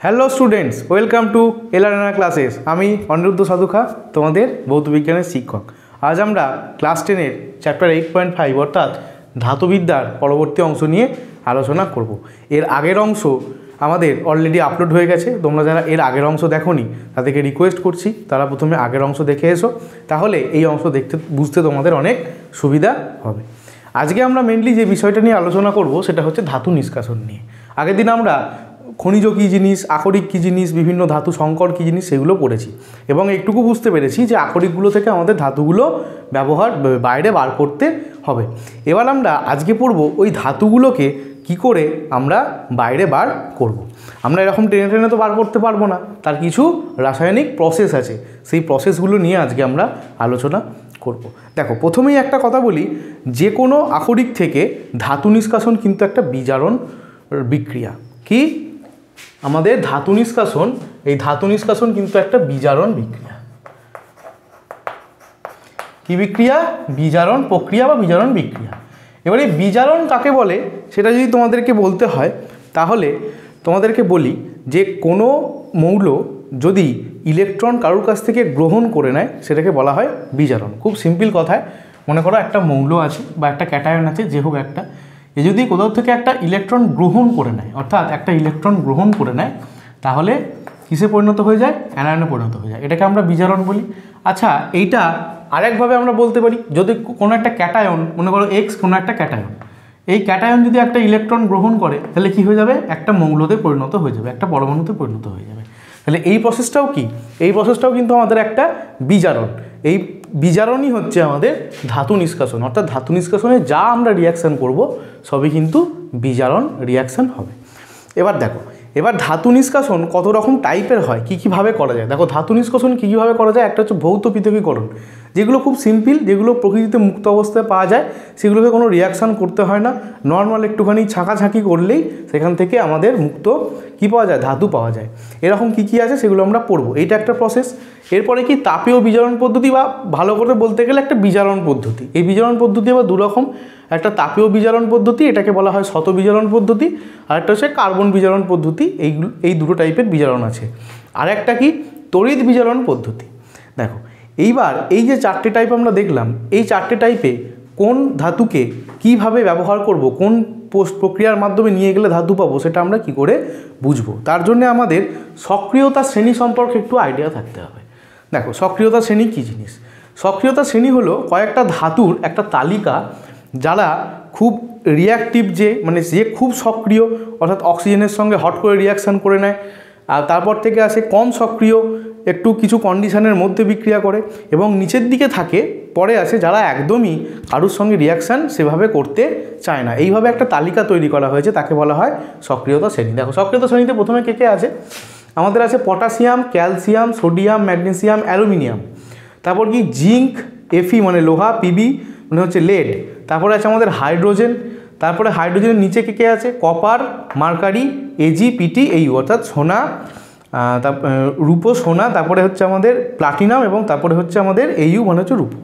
Hello students, welcome to LRNR classes. আমি অনিরুদ্ধ সাধুখা, তোমাদের ভৌতবিজ্ঞানের শিক্ষক। আজ আমরা ক্লাস 10-এর চ্যাপ্টার 8.5 অর্থাৎ ধাতুবিদ্যার পরবর্তী অংশ নিয়ে আলোচনা করব। এর আগের অংশ আমাদের অলরেডি আপলোড হয়ে গেছে। তোমরা যারা এর আগের অংশ দেখোনি তাদেরকে রিকোয়েস্ট করছি তারা প্রথমে আগের অংশ দেখে এসো, তাহলে এই অংশ বুঝতে তোমাদের অনেক সুবিধা হবে। আজকে আমরা মেনলি যে বিষয়টা নিয়ে আলোচনা করব সেটা হচ্ছে ধাতু নিষ্কাশন নিয়ে। আগের দিন আমরা খনিজ কী জিনিস, আকরিক কী জিনিস, বিভিন্ন ধাতু সংকর কী জিনিস সেগুলো পড়েছি এবং একটুকু বুঝতে পেরেছি যে আকরিকগুলো থেকে আমাদের ধাতুগুলো বাইরে বার করতে হবে। এবার আমরা আজকে পড়ব ওই ধাতুগুলোকে কি করে আমরা বাইরে বার করব। আমরা এরকম টেনে টেনে তো বার করতে পারবো না, তার কিছু রাসায়নিক প্রসেস আছে, সেই প্রসেসগুলো নিয়ে আজকে আমরা আলোচনা করব। দেখো, প্রথমেই একটা কথা বলি, যে কোনো আকরিক থেকে ধাতু নিষ্কাশন কিন্তু একটা বিজারণ বিক্রিয়া। কি আমাদের ধাতু নিষ্কাশন, এই ধাতু নিষ্কাশন কিন্তু একটা বিজারণ বিক্রিয়া। কি বিক্রিয়া? বিজারণ প্রক্রিয়া বা বিজারণ বিক্রিয়া। এবারে বিজারণ কাকে বলে সেটা যদি তোমাদেরকে বলতে হয় তাহলে তোমাদেরকে বলি যে কোনো মৌল যদি ইলেকট্রন কারোর কাছ থেকে গ্রহণ করে নেয় সেটাকে বলা হয় বিজারণ। খুব সিম্পল কথায় মনে করো একটা মৌল আছে বা একটা ক্যাটায়ন আছে, যে হোক একটা, এ যদি কোথাও থেকে একটা ইলেকট্রন গ্রহণ করে নেয়, অর্থাৎ একটা ইলেকট্রন গ্রহণ করে নেয়, তাহলে কিসে পরিণত হয়ে যায়? অ্যানায়নে পরিণত হয়ে যায়। এটাকে আমরা বিজারণ বলি। আচ্ছা, এইটা আরেকভাবে আমরা বলতে পারি, যদি কোনো একটা ক্যাটায়ন, মনে করো এক্স কোনো একটা ক্যাটায়ন, এই ক্যাটায়ন যদি একটা ইলেকট্রন গ্রহণ করে তাহলে কি হয়ে যাবে? একটা মৌলতে পরিণত হয়ে যাবে, একটা পরমাণুতে পরিণত হয়ে যাবে। তাহলে এই প্রসেসটাও কি? এই প্রসেসটাও কিন্তু আমাদের একটা বিজারণ। এই বিজারণই হচ্ছে আমাদের ধাতু নিষ্কাশন, অর্থাৎ ধাতু নিষ্কাশনে যা আমরা রিয়াকশান করব সবই কিন্তু বিজারণ রিয়াকশান হবে। এবার দেখো, এবার ধাতু নিষ্কাশন কত রকম টাইপের হয়, কীভাবে করা যায়। দেখো, ধাতু নিষ্কাশন কীভাবে করা যায়, একটা হচ্ছে ভৌত পৃথকীকরণ, যেগুলো খুব সিম্পল, যেগুলো প্রকৃতিতে মুক্ত অবস্থায় পাওয়া যায়, সেগুলোকে কোনো রিয়াকশান করতে হয় না, নর্মাল একটুখানি ছাঁকাছাঁকি করলেই সেখান থেকে আমাদের মুক্ত কী পাওয়া যায়? ধাতু পাওয়া যায়। এরকম কী আছে সেগুলো আমরা পড়বো, এইটা একটা প্রসেস। এরপরে কি তাপীয় বিজারণ পদ্ধতি, বা ভালো করে বলতে গেলে একটা বিজারণ পদ্ধতি। এই বিজারণ পদ্ধতি আবার দুরকম, একটা তাপীয় বিজারণ পদ্ধতি, এটাকে বলা হয় শত বিজারণ পদ্ধতি, আর একটা হচ্ছে কার্বন বিজারণ পদ্ধতি। এই দুটো টাইপের বিজারণ আছে। আর একটা কি? তড়িৎ বিজারণ পদ্ধতি। দেখো, এইবার এই যে চারটে টাইপ আমরা দেখলাম, এই চারটে টাইপে কোন ধাতুকে কিভাবে ব্যবহার করব, কোন প্রক্রিয়ার মাধ্যমে নিয়ে গেলে ধাতু পাবো, সেটা আমরা কি করে বুঝবো? তার জন্য আমাদের সক্রিয়তা শ্রেণী সম্পর্কে একটু আইডিয়া থাকতে হবে। দেখো, সক্রিয়তা শ্রেণী কী জিনিস? সক্রিয়তা শ্রেণী হলো কয়েকটা ধাতুর একটা তালিকা, যারা খুব রিয়াক্টিভ, যে খুব সক্রিয়, অর্থাৎ অক্সিজেনের সঙ্গে হট করে রিয়াকশান করে নেয়। আর তারপর থেকে আসে কম সক্রিয়, একটু কিছু কন্ডিশনের মধ্যে বিক্রিয়া করে, এবং নিচের দিকে থাকে পরে আছে যারা একদমই কারুর সঙ্গে রিয়াকশান সেভাবে করতে চায় না। এইভাবে একটা তালিকা তৈরি করা হয়েছে, তাকে বলা হয় সক্রিয়তা শ্রেণী। দেখো, সক্রিয়তা শ্রেণীতে প্রথমে কে আছে? আমাদের আছে potassium, calcium, sodium, magnesium, aluminium. তারপর কি? জিঙ্ক, এফি মানে লোহা, পিবি মানে হচ্ছে লেড। তারপরে আছে আমাদের হাইড্রোজেন। তারপরে হাইড্রোজেনের নিচে কে আছে? কপার, মার্কারি, এজি, পিটি, এই অর্থাৎ সোনা, রূপো, সোনা, তারপরে হচ্ছে আমাদের প্লাটিনাম, এবং তারপরে হচ্ছে আমাদের এইউ মানে হচ্ছে রূপো।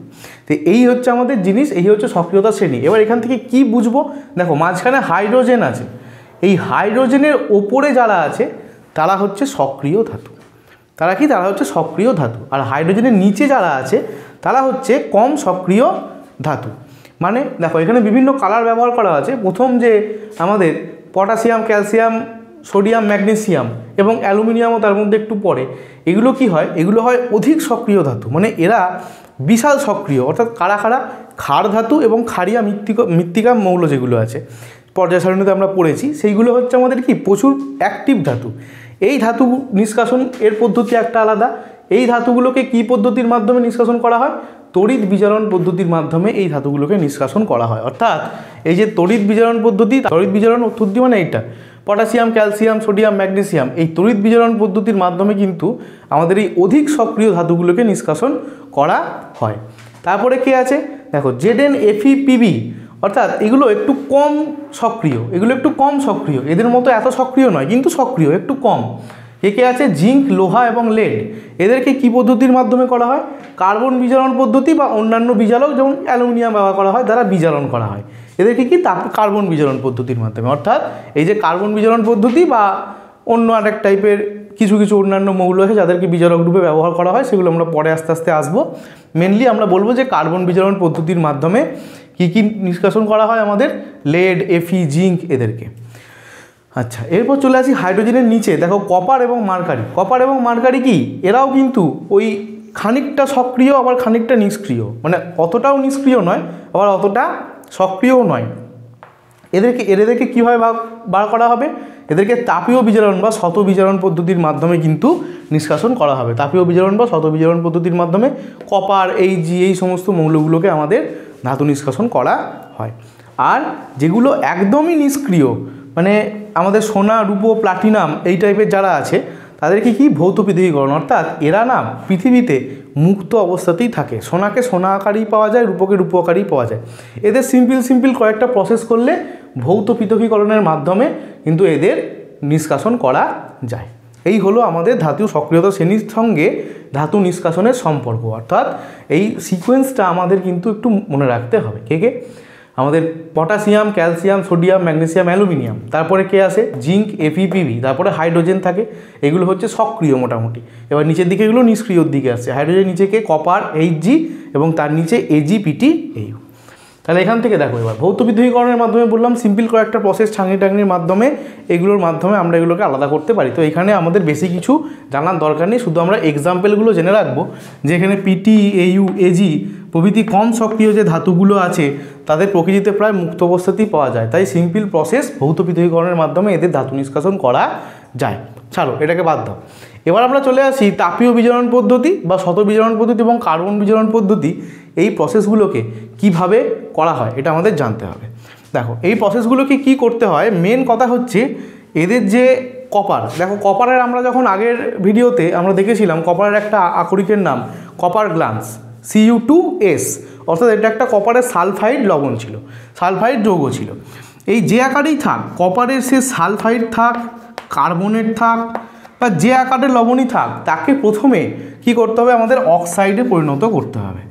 তো এই হচ্ছে আমাদের জিনিস, এই হচ্ছে সক্রিয়তা শ্রেণী। এবার এখান থেকে কি বুঝবো? দেখো, মাঝখানে হাইড্রোজেন আছে, এই হাইড্রোজেনের ওপরে যারা আছে তারা হচ্ছে সক্রিয় ধাতু। তারা কি? তারা হচ্ছে সক্রিয় ধাতু। আর হাইড্রোজেনের নিচে যারা আছে তারা হচ্ছে কম সক্রিয় ধাতু। মানে দেখো, এখানে বিভিন্ন কালার ব্যবহার করা আছে। প্রথম যে আমাদের পটাশিয়াম, ক্যালসিয়াম, সোডিয়াম, ম্যাগনেসিয়াম এবং অ্যালুমিনিয়ামও তার মধ্যে একটু পড়ে, এগুলো কি হয়? এগুলো হয় অধিক সক্রিয় ধাতু, মানে এরা বিশাল সক্রিয়। অর্থাৎ কারা? ক্ষার ধাতু এবং ক্ষারীয় মৃত্তিকা মৌল যেগুলো আছে পর্যায় সারণীতে আমরা পড়েছি, সেইগুলো হচ্ছে আমাদের কি? প্রচুর অ্যাক্টিভ ধাতু। এই ধাতু নিষ্কাশন এর পদ্ধতি একটা আলাদা। এই ধাতুগুলোকে কি পদ্ধতির মাধ্যমে নিষ্কাশন করা হয়? তড়িৎ বিজারণ পদ্ধতির মাধ্যমে এই ধাতুগুলোকে নিষ্কাশন করা হয়। অর্থাৎ এই যে তড়িৎ বিজারণ পদ্ধতি, তড়িৎ বিজারণ পদ্ধতি মানে এইটা, পটাশিয়াম, ক্যালসিয়াম, সোডিয়াম, ম্যাগনেসিয়াম, এই তড়িৎ বিজারণ পদ্ধতির মাধ্যমে কিন্তু আমাদের এই অধিক সক্রিয় ধাতুগুলোকে নিষ্কাশন করা হয়। তারপরে কে আছে? দেখো, জেডএন, এফি, পিবি, অর্থাৎ এগুলো একটু কম সক্রিয়, এদের মতো এত সক্রিয় নয়, কিন্তু সক্রিয়, একটু কম। কে আছে? জিঙ্ক, লোহা এবং লেড। এদেরকে কি পদ্ধতির মাধ্যমে করা হয়? কার্বন বিজারণ পদ্ধতি বা অন্যান্য বিজারক যেমন অ্যালুমিনিয়াম ব্যবহার করা হয়, দ্বারা বিজারণ করা হয়। এদেরকে কি? কার্বন বিজারণ পদ্ধতির মাধ্যমে। অর্থাৎ এই যে কার্বন বিজারণ পদ্ধতি বা অন্য আরেক টাইপের কিছু কিছু অন্যান্য মৌল আছে যাদেরকে বিজারক রূপে ব্যবহার করা হয়, সেগুলো আমরা পরে আস্তে আস্তে আসবো। মেনলি আমরা বলবো যে কার্বন বিজারণ পদ্ধতির মাধ্যমে কী কী নিষ্কাশন করা হয় আমাদের লেড, এফি, জিঙ্ক এদেরকে। আচ্ছা, এরপর চলে আসি হাইড্রোজেনের নিচে। দেখো কপার এবং মার্কারি। কপার এবং মার্কারি কি, এরাও কিন্তু ওই খানিকটা সক্রিয় আবার খানিকটা নিষ্ক্রিয়, মানে অতটাও নিষ্ক্রিয় নয় আবার অতটা সক্রিয়ও নয়। এদেরকে কীভাবে বার করা হবে? এদেরকে তাপীয় বিজারণ বা শত বিজারণ পদ্ধতির মাধ্যমে কিন্তু নিষ্কাশন করা হবে। তাপীয় বিজারণ বা শত বিজারণ পদ্ধতির মাধ্যমে কপার, এই সমস্ত মৌলগুলোকে আমাদের ধাতু নিষ্কাশন করা হয়। আর যেগুলো একদমই নিষ্ক্রিয়, মানে আমাদের সোনা, রূপো, প্লাটিনাম এই টাইপের যারা আছে, তাদেরকে কি ভৌত পৃথকীকরণ, অর্থাৎ এরা না পৃথিবীতে মুক্ত অবস্থাতেই থাকে। সোনাকে সোনা আকারেই পাওয়া যায়, রূপোকে রূপো আকারেই পাওয়া যায়। এদের সিম্পল কয়েকটা প্রসেস করলে ভৌত পৃথকীকরণের মাধ্যমে কিন্তু এদের নিষ্কাশন করা যায়। এই হলো আমাদের ধাতু সক্রিয়তা শ্রেণীর সঙ্গে ধাতু নিষ্কাশনের সম্পর্ক, অর্থাৎ এই সিকোয়েন্সটা আমাদের কিন্তু একটু মনে রাখতে হবে। কে আমাদের potassium, calcium, sodium, magnesium, aluminium, তারপরে কে আসে জিঙ্ক, এফি, পিভি, তারপরে হাইড্রোজেন থাকে। এগুলো হচ্ছে সক্রিয় মোটামুটি। এবার নিচের দিকে এগুলো নিষ্ক্রিয়র দিকে আসছে। হাইড্রোজেন নিচে কে, কপার, এইচজি, এবং তার নিচে এজি, পিটি, এইউ। তাহলে এখান থেকে দেখো এবার ভৌত পৃথকীকরণের মাধ্যমে বললাম সিম্পল কয়েকটা প্রসেস টাংনির মাধ্যমে, এগুলোর মাধ্যমে আমরা এগুলোকে আলাদা করতে পারি। তো এখানে আমাদের বেশি কিছু জানার দরকার নেই, শুধু আমরা এক্সাম্পলগুলো জেনে রাখবো যে এখানে পিটি, এইউ, এজি প্রভৃতি কম সক্রিয় যে ধাতুগুলো আছে তাদের প্রকৃতিতে প্রায় মুক্ত অবস্থাতেই পাওয়া যায়। তাই সিম্পল প্রসেস ভৌত পৃথকীকরণের মাধ্যমে এদের ধাতু নিষ্কাশন করা যায়। ছাড়ো, এটাকে বাদ দাও। এবার আমরা চলে আসি তাপীয় বিজারণ পদ্ধতি বা শত বিজারণ পদ্ধতি এবং কার্বন বিজারণ পদ্ধতি। এই প্রসেসগুলোকে কিভাবে করা হয় এটা আমাদের জানতে হবে। দেখো এই প্রসেসগুলোকে কি করতে হয়, মেন কথা হচ্ছে এদের যে কপার। দেখো কপারের আমরা যখন আগের ভিডিওতে আমরা দেখেছিলাম কপারের একটা আকরিকের নাম কপার গ্লান্স, Cu2S, অর্থাৎ এটা একটা কপারের সালফাইড লবণ ছিল, সালফাইড যৌগ ছিল। এই যে আকারেই থাক কপারের, সে সালফাইড থাক, কার্বনেট থাক বা যে আকারের লবণই থাক, তাকে প্রথমে কি করতে হবে, আমাদের অক্সাইডে পরিণত করতে হবে।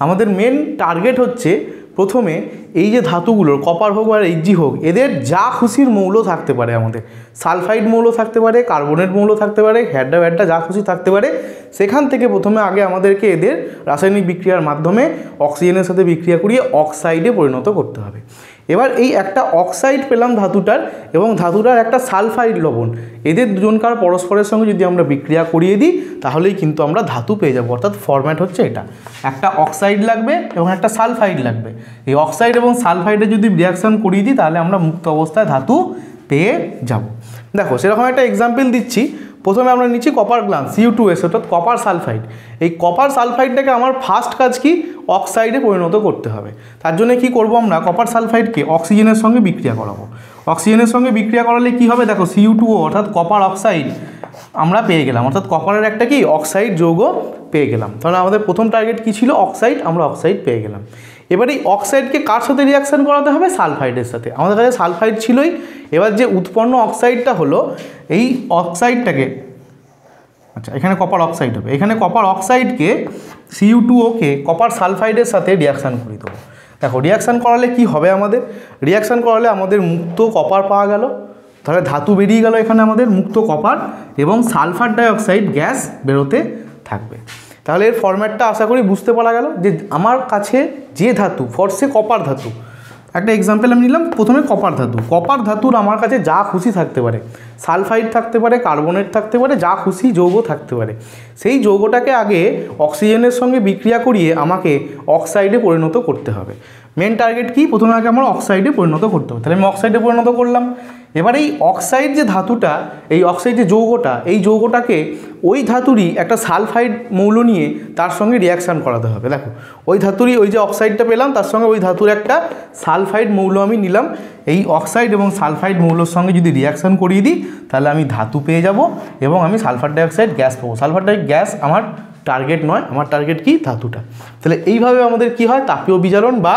আমাদের মেন টার্গেট হচ্ছে প্রথমে এই যে ধাতুগুলোর কপার হোক আর এইচজি হোক, এদের যা খুশির মৌল থাকতে পারে, আমাদের সালফাইড মৌল থাকতে পারে, কার্বনেট মৌল থাকতে পারে, হ্যাড্ডা যা খুশি থাকতে পারে, সেখান থেকে প্রথমে আগে আমাদেরকে এদের রাসায়নিক বিক্রিয়ার মাধ্যমে অক্সিজেনের সাথে বিক্রিয়া করিয়ে অক্সাইডে পরিণত করতে হবে। এবার এই একটা অক্সাইড পেলাম ধাতুটার এবং ধাতুটার একটা সালফাইড লবণ, এদের দুজনকার পরস্পরের সঙ্গে যদি আমরা বিক্রিয়া করিয়ে দিই তাহলেই কিন্তু আমরা ধাতু পেয়ে যাবো। অর্থাৎ ফরম্যাট হচ্ছে এটা, একটা অক্সাইড লাগবে এবং একটা সালফাইড লাগবে। এই অক্সাইড এবং সালফাইডে যদি রিয়াকশান করিয়ে দিই তাহলে আমরা মুক্ত অবস্থায় ধাতু পেয়ে যাব। দেখো সেরকম একটা এক্সাম্পল দিচ্ছি। প্রথমে আমরা নিচ্ছি কপার গ্লান্স, Cu2S, অর্থাৎ কপার সালফাইড। এই কপার সালফাইডটাকে আমার ফার্স্ট কাজ কি, অক্সাইডে পরিণত করতে হবে। তার জন্য কি করব, আমরা কপার সালফাইডকে অক্সিজেনের সঙ্গে বিক্রিয়া করাবো। অক্সিজেনের সঙ্গে বিক্রিয়া করালে কি হবে, দেখো Cu2O অর্থাৎ কপার অক্সাইড আমরা পেয়ে গেলাম, অর্থাৎ কপারের একটা কি অক্সাইড যৌগ পেয়ে গেলাম। তাহলে আমাদের প্রথম টার্গেট কি ছিল, অক্সাইড, আমরা অক্সাইড পেয়ে গেলাম। এবার এই অক্সাইডকে কার সাথে রিয়াকশান করাতে হবে, সালফাইডের সাথে। আমাদের কাছে সালফাইড ছিলই, এবার যে উৎপন্ন অক্সাইডটা হলো এই অক্সাইডটাকে, আচ্ছা এখানে কপার অক্সাইড হবে, এখানে কপার অক্সাইডকে Cu2O-কে কপার সালফাইডের সাথে রিয়াকশান করে দেবো। দেখো রিয়াকশান করালে কি হবে, আমাদের রিয়াকশান করালে আমাদের মুক্ত কপার পাওয়া গেল, তাহলে ধাতু বেরিয়ে গেল এখানে আমাদের মুক্ত কপার, এবং সালফার ডাইঅক্সাইড গ্যাস বেরোতে থাকবে। তাহলে এর ফরম্যাটটা আশা করি বুঝতে পারা গেল যে আমার কাছে যে ধাতু, ফর্সে কপার ধাতু, একটা এক্সাম্পল আমি নিলাম, প্রথমে কপার ধাতু। কপার ধাতুর আমার কাছে যা খুশি থাকতে পারে, সালফাইড থাকতে পারে, কার্বনেট থাকতে পারে, যা খুশি যৌগ থাকতে পারে, সেই যৌগটাকে আগে অক্সিজেনের সঙ্গে বিক্রিয়া করিয়ে আমাকে অক্সাইডে পরিণত করতে হবে। মেন টার্গেট কি, প্রথমে আগে আমার অক্সাইডে পরিণত করতে হবে। তাহলে আমি অক্সাইডে পরিণত করলাম। এবার এই অক্সাইড যে ধাতুটা, এই অক্সাইড যে যৌগটা, এই যৌগটাকে ওই ধাতুরই একটা সালফাইড মৌল নিয়ে তার সঙ্গে রিয়াকশান করাতে হবে। দেখো ওই ধাতুরই, ওই যে অক্সাইডটা পেলাম তার সঙ্গে ওই ধাতুর একটা সালফাইড মৌল আমি নিলাম। এই অক্সাইড এবং সালফাইড মৌলের সঙ্গে যদি রিয়াকশান করিয়ে দিই তাহলে আমি ধাতু পেয়ে যাব এবং আমি সালফার ডাইঅক্সাইড গ্যাস পাবো। সালফার ডাই গ্যাস আমার টার্গেট নয়, আমার টার্গেট কি, ধাতুটা। তাহলে এইভাবে আমাদের কি হয়, তাপীয় বিজারণ বা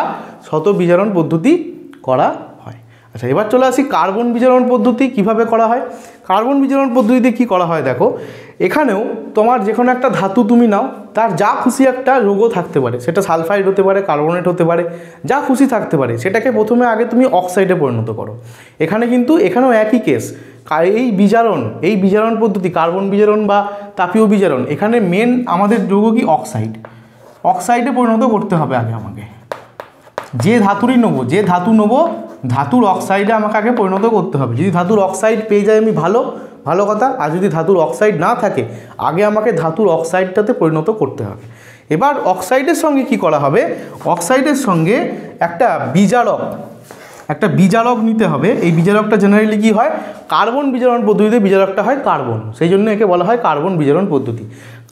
শত বিজারণ পদ্ধতি করা হয়। আচ্ছা এবার চলে আসি কার্বন বিজারণ পদ্ধতি কিভাবে করা হয়। কার্বন বিজারণ পদ্ধতিতে কি করা হয়, দেখো এখানেও তোমার যে কোনো একটা ধাতু তুমি নাও, তার যা খুশি একটা যৌগ থাকতে পারে, সেটা সালফাইড হতে পারে, কার্বনেট হতে পারে, যা খুশি থাকতে পারে, সেটাকে প্রথমে আগে তুমি অক্সাইডে পরিণত করো। এখানে কিন্তু এখানেও একই কেস, এই বিজারণ পদ্ধতি, কার্বন বিজারণ বা তাপীয় বিজারণ, এখানে মেন আমাদের যৌগ কি অক্সাইডে পরিণত করতে হবে আগে আমাকে। যে ধাতুরই নেবো, যে ধাতু নেবো, ধাতুর অক্সাইডে আমাকে আগে পরিণত করতে হবে। যদি ধাতুর অক্সাইড পেয়ে যাই আমি ভালো কথা, আর যদি ধাতুর অক্সাইড না থাকে আগে আমাকে ধাতুর অক্সাইডটাতে পরিণত করতে হবে। এবার অক্সাইডের সঙ্গে কি করা হবে, অক্সাইডের সঙ্গে একটা বিজারক নিতে হবে। এই বিজারকটা জেনারেলি কি হয়, কার্বন বিজারণ পদ্ধতিতে বিজারকটা হয় কার্বন, সেই জন্য একে বলা হয় কার্বন বিজারণ পদ্ধতি।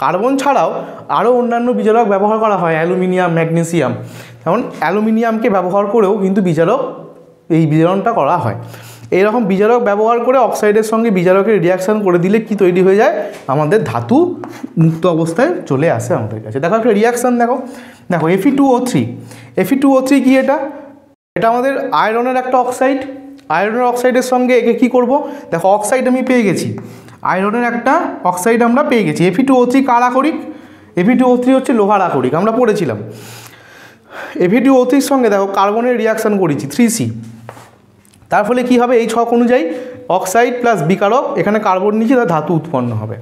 কার্বন ছাড়াও আরও অন্যান্য বিজারক ব্যবহার করা হয়, অ্যালুমিনিয়াম, ম্যাগনেসিয়াম। যেমন অ্যালুমিনিয়ামকে ব্যবহার করেও কিন্তু এই বিজারণটা করা হয়। এইরকম বিজারক ব্যবহার করে অক্সাইডের সঙ্গে বিজারকের রিয়াকশান করে দিলে কি তৈরি হয়ে যায়, আমাদের ধাতু মুক্ত অবস্থায় চলে আসে আমাদের কাছে। দেখো একটা রিয়াকশান, দেখো Fe2O3 কি, এটা আমাদের আয়রনের একটা অক্সাইড। আয়রনের অক্সাইডের সঙ্গে একে কি করব, দেখো অক্সাইড আমি পেয়ে গেছি, আয়রনের একটা অক্সাইড আমরা পেয়ে গেছি। Fe2O3 কার আকরিক, Fe2O3 হচ্ছে লোহার আকরিক, আমরা পড়েছিলাম। Fe2O3 সঙ্গে দেখো কার্বনের রিয়াকশান করেছি 3C, তার ফলে কী হবে, এই ছক অনুযায়ী অক্সাইড প্লাস বিকারক, এখানে কার্বন নিচে তার ধাতু উৎপন্ন হবে।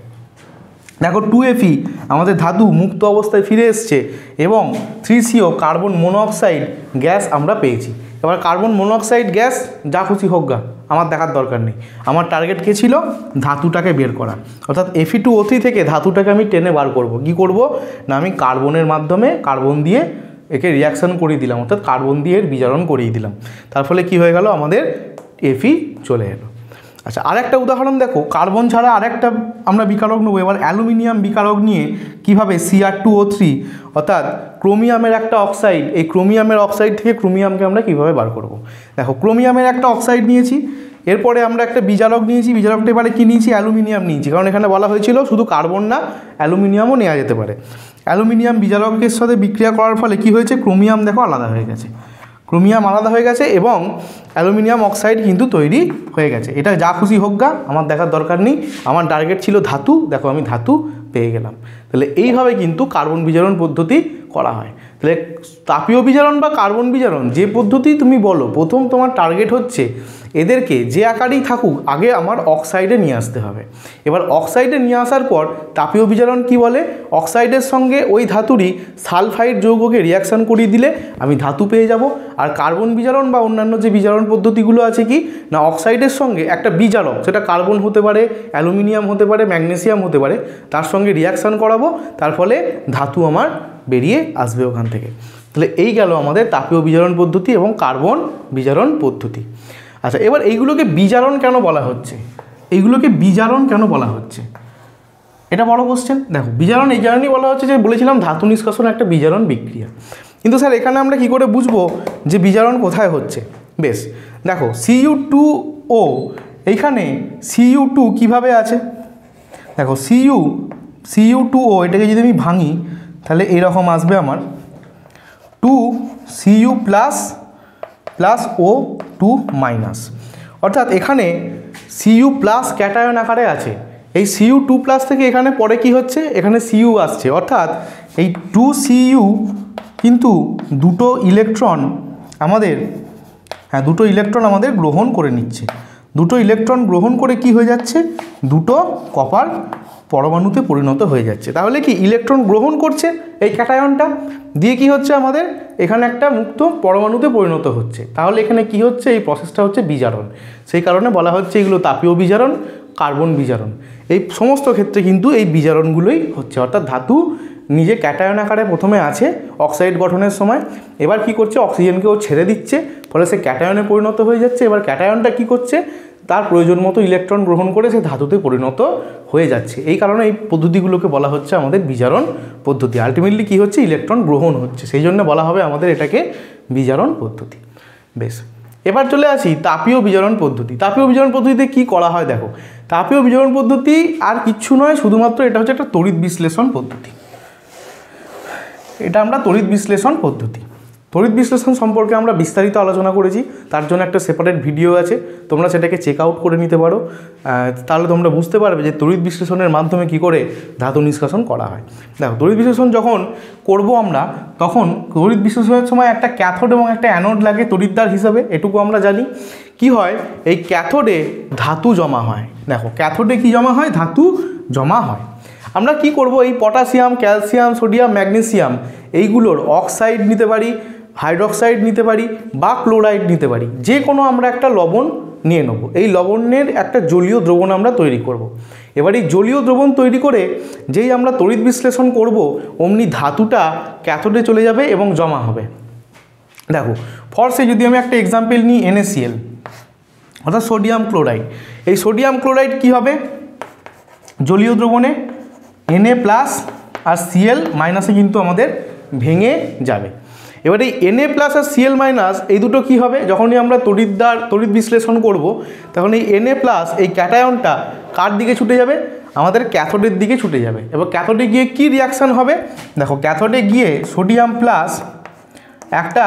দেখো 2Fe আমাদের ধাতু মুক্ত অবস্থায় ফিরে এসছে এবং 3CO কার্বন মনোঅক্সাইড গ্যাস আমরা পেয়েছি। এবার কার্বন মনোঅক্সাইড গ্যাস যা খুশি হোক গা, আমার দেখার দরকার নেই। আমার টার্গেট কে ছিল, ধাতুটাকে বের করা। অর্থাৎ Fe2O3 থেকে ধাতুটাকে আমি টেনে বার করব। কি করব না, আমি কার্বনের মাধ্যমে কার্বন দিয়ে একে রিয়াকশান করিয়ে দিলাম, অর্থাৎ কার্বন দিয়ে এর বিজারণ করিয়ে দিলাম। তার ফলে কি হয়ে গেল, আমাদের Fe চলে এলো। আচ্ছা, আরেকটা উদাহরণ দেখো, কার্বন ছাড়া আরেকটা আমরা বিকারক নেবো। এবার অ্যালুমিনিয়াম বিকারক নিয়ে কিভাবে Cr2O3 অর্থাৎ ক্রোমিয়ামের একটা অক্সাইড, এই ক্রোমিয়ামের অক্সাইড থেকে ক্রোমিয়ামকে আমরা কিভাবে বার করব। দেখো ক্রোমিয়ামের একটা অক্সাইড নিয়েছি, এরপরে আমরা একটা বিজারক নিয়েছি, বিজারকটা এবারে কী নিয়েছি, অ্যালুমিনিয়াম নিয়েছি, কারণ এখানে বলা হয়েছিল শুধু কার্বন না অ্যালুমিনিয়ামও নেওয়া যেতে পারে। অ্যালুমিনিয়াম বিজারকের সাথে বিক্রিয়া করার ফলে কি হয়েছে, ক্রোমিয়াম দেখো আলাদা হয়ে গেছে, এবং অ্যালুমিনিয়াম অক্সাইড কিন্তু তৈরি হয়ে গেছে। এটা যা খুশি হোক গা, আমার দেখার দরকার নেই। আমার টার্গেট ছিল ধাতু, দেখো আমি ধাতু পেয়ে গেলাম। তাহলে এইভাবে কিন্তু কার্বন বিজারণ পদ্ধতি করা হয়। তাহলে তাপীয় বিজারণ বা কার্বন বিজারণ যে পদ্ধতি তুমি বলো, প্রথম তোমার টার্গেট হচ্ছে এদেরকে যে আকারেই থাকুক আগে আমার অক্সাইডে নিয়ে আসতে হবে। এবার অক্সাইডে নিয়ে আসার পর তাপীয় বিজারণ কি বলে, অক্সাইডের সঙ্গে ওই ধাতুরই সালফাইড যৌগকে রিয়াকশান করিয়ে দিলে আমি ধাতু পেয়ে যাব। আর কার্বন বিজারণ বা অন্যান্য যে বিজারণ পদ্ধতিগুলো আছে কি না, অক্সাইডের সঙ্গে একটা বিজারক, সেটা কার্বন হতে পারে, অ্যালুমিনিয়াম হতে পারে, ম্যাগনেসিয়াম হতে পারে, তার সঙ্গে রিয়াকশান করাবো, তার ফলে ধাতু আমার বেরিয়ে আসবে ওখান থেকে। তাহলে এই গেল আমাদের তাপীয় বিজারণ পদ্ধতি এবং কার্বন বিজারণ পদ্ধতি। আচ্ছা, এবার এইগুলোকে বিজারণ কেন বলা হচ্ছে, এটা বড় কোশ্চেন। দেখো বিজারণ এই কারণেই বলা হচ্ছে যে বলেছিলাম ধাতু নিষ্কাশন একটা বিজারণ বিক্রিয়া, কিন্তু স্যার এখানে আমরা কি করে বুঝবো যে বিজারণ কোথায় হচ্ছে। বেশ, দেখো Cu2O, এইখানে Cu2 কিভাবে আছে, দেখো Cu2O এটাকে যদি আমি ভাঙি তাহলে এইরকম আসবে আমার 2Cu প্লাস O2 মাইনাস, অর্থাৎ এখানে Cu প্লাস ক্যাটায়ন আকারে আছে। এই Cu2 প্লাস থেকে এখানে পরে কি হচ্ছে, এখানে Cu আসছে, অর্থাৎ এই 2Cu কিন্তু দুটো ইলেকট্রন আমাদের গ্রহণ করে নিচ্ছে। দুটো ইলেকট্রন গ্রহণ করে কি হয়ে যাচ্ছে, দুটো কপার পরমাণুতে পরিণত হয়ে যাচ্ছে। তাহলে কি ইলেকট্রন গ্রহণ করছে এই ক্যাটায়নটা দিয়ে, কি হচ্ছে আমাদের এখানে একটা মুক্ত পরমাণুতে পরিণত হচ্ছে। তাহলে এখানে কি হচ্ছে, এই প্রসেসটা হচ্ছে বিজারণ। সেই কারণে বলা হচ্ছে এগুলো তাপীয় বিজারণ, কার্বন বিজারণ। এই সমস্ত ক্ষেত্রে কিন্তু এই বিজারণগুলোই হচ্ছে, অর্থাৎ ধাতু নিজে ক্যাটায়ন আকারে প্রথমে আছে অক্সাইড গঠনের সময়, এবার কি করছে, অক্সিজেনকেও ছেড়ে দিচ্ছে, ফলে সে ক্যাটায়নে পরিণত হয়ে যাচ্ছে। এবার ক্যাটায়নটা কি করছে, তার প্রয়োজন মতো ইলেকট্রন গ্রহণ করে সে ধাতুতে পরিণত হয়ে যাচ্ছে। এই কারণে এই পদ্ধতিগুলোকে বলা হচ্ছে আমাদের বিজারণ পদ্ধতি। আলটিমেটলি কি হচ্ছে, ইলেকট্রন গ্রহণ হচ্ছে, সেই জন্য বলা হবে আমাদের এটাকে বিজারণ পদ্ধতি। বেশ, এবার চলে আসি তাপীয় বিজারণ পদ্ধতি। তাপীয় বিজারণ পদ্ধতিতে কি করা হয়, দেখো তাপীয় বিজারণ পদ্ধতি আর কিচ্ছু নয়, শুধুমাত্র এটা হচ্ছে একটা তড়িৎ বিশ্লেষণ পদ্ধতি। এটা আমরা তড়িৎ বিশ্লেষণ পদ্ধতি। তড়িৎ বিশ্লেষণ সম্পর্কে আমরা বিস্তারিত আলোচনা করেছি, তার জন্য একটা সেপারেট ভিডিও আছে, তোমরা সেটাকে চেক আউট করে নিতে পারো। তাহলে তোমরা বুঝতে পারবে যে তড়িৎ বিশ্লেষণের মাধ্যমে কি করে ধাতু নিষ্কাশন করা হয়। দেখো, তড়িৎ বিশ্লেষণ যখন করব আমরা, তখন তড়িৎ বিশ্লেষণের সময় একটা ক্যাথোড এবং একটা অ্যানোড লাগে তড়িৎদ্বার হিসাবে, এটুকু আমরা জানি। কি হয়, এই ক্যাথোডে ধাতু জমা হয়। দেখো, ক্যাথোডে কি জমা হয়? ধাতু জমা হয়। আমরা কি করব, এই পটাশিয়াম, ক্যালসিয়াম, সোডিয়াম, ম্যাগনেসিয়াম এইগুলোর অক্সাইড নিতে পারি, হাইড্রক্সাইড নিতে পারি বা ক্লোরাইড নিতে পারি, যে কোনো আমরা একটা লবণ নিয়ে নেব। এই লবণের একটা জলীয় দ্রবণ আমরা তৈরি করব। এবার এই জলীয় দ্রবণ তৈরি করে যেই আমরা তড়িৎ বিশ্লেষণ করব, অমনি ধাতুটা ক্যাথোডে চলে যাবে এবং জমা হবে। দেখো, ফর্সে যদি আমি একটা এক্সাম্পল নিই, NaCl অর্থাৎ সোডিয়াম ক্লোরাইড। এই সোডিয়াম ক্লোরাইড কি হবে, জলীয় দ্রবণে Na+ আর Cl- কিন্তু আমাদের ভেঙে যাবে। এবার এই Na+ আর Cl- এই দুটো কি হবে, যখনই আমরা তড়িৎ বিশ্লেষণ করব, তখন এই Na+ এই ক্যাটায়নটা কার দিকে ছুটে যাবে? আমাদের ক্যাথোডের দিকে ছুটে যাবে। এবার ক্যাথোডে গিয়ে কি রিয়াকশান হবে? দেখো, ক্যাথোডে গিয়ে সোডিয়াম প্লাস একটা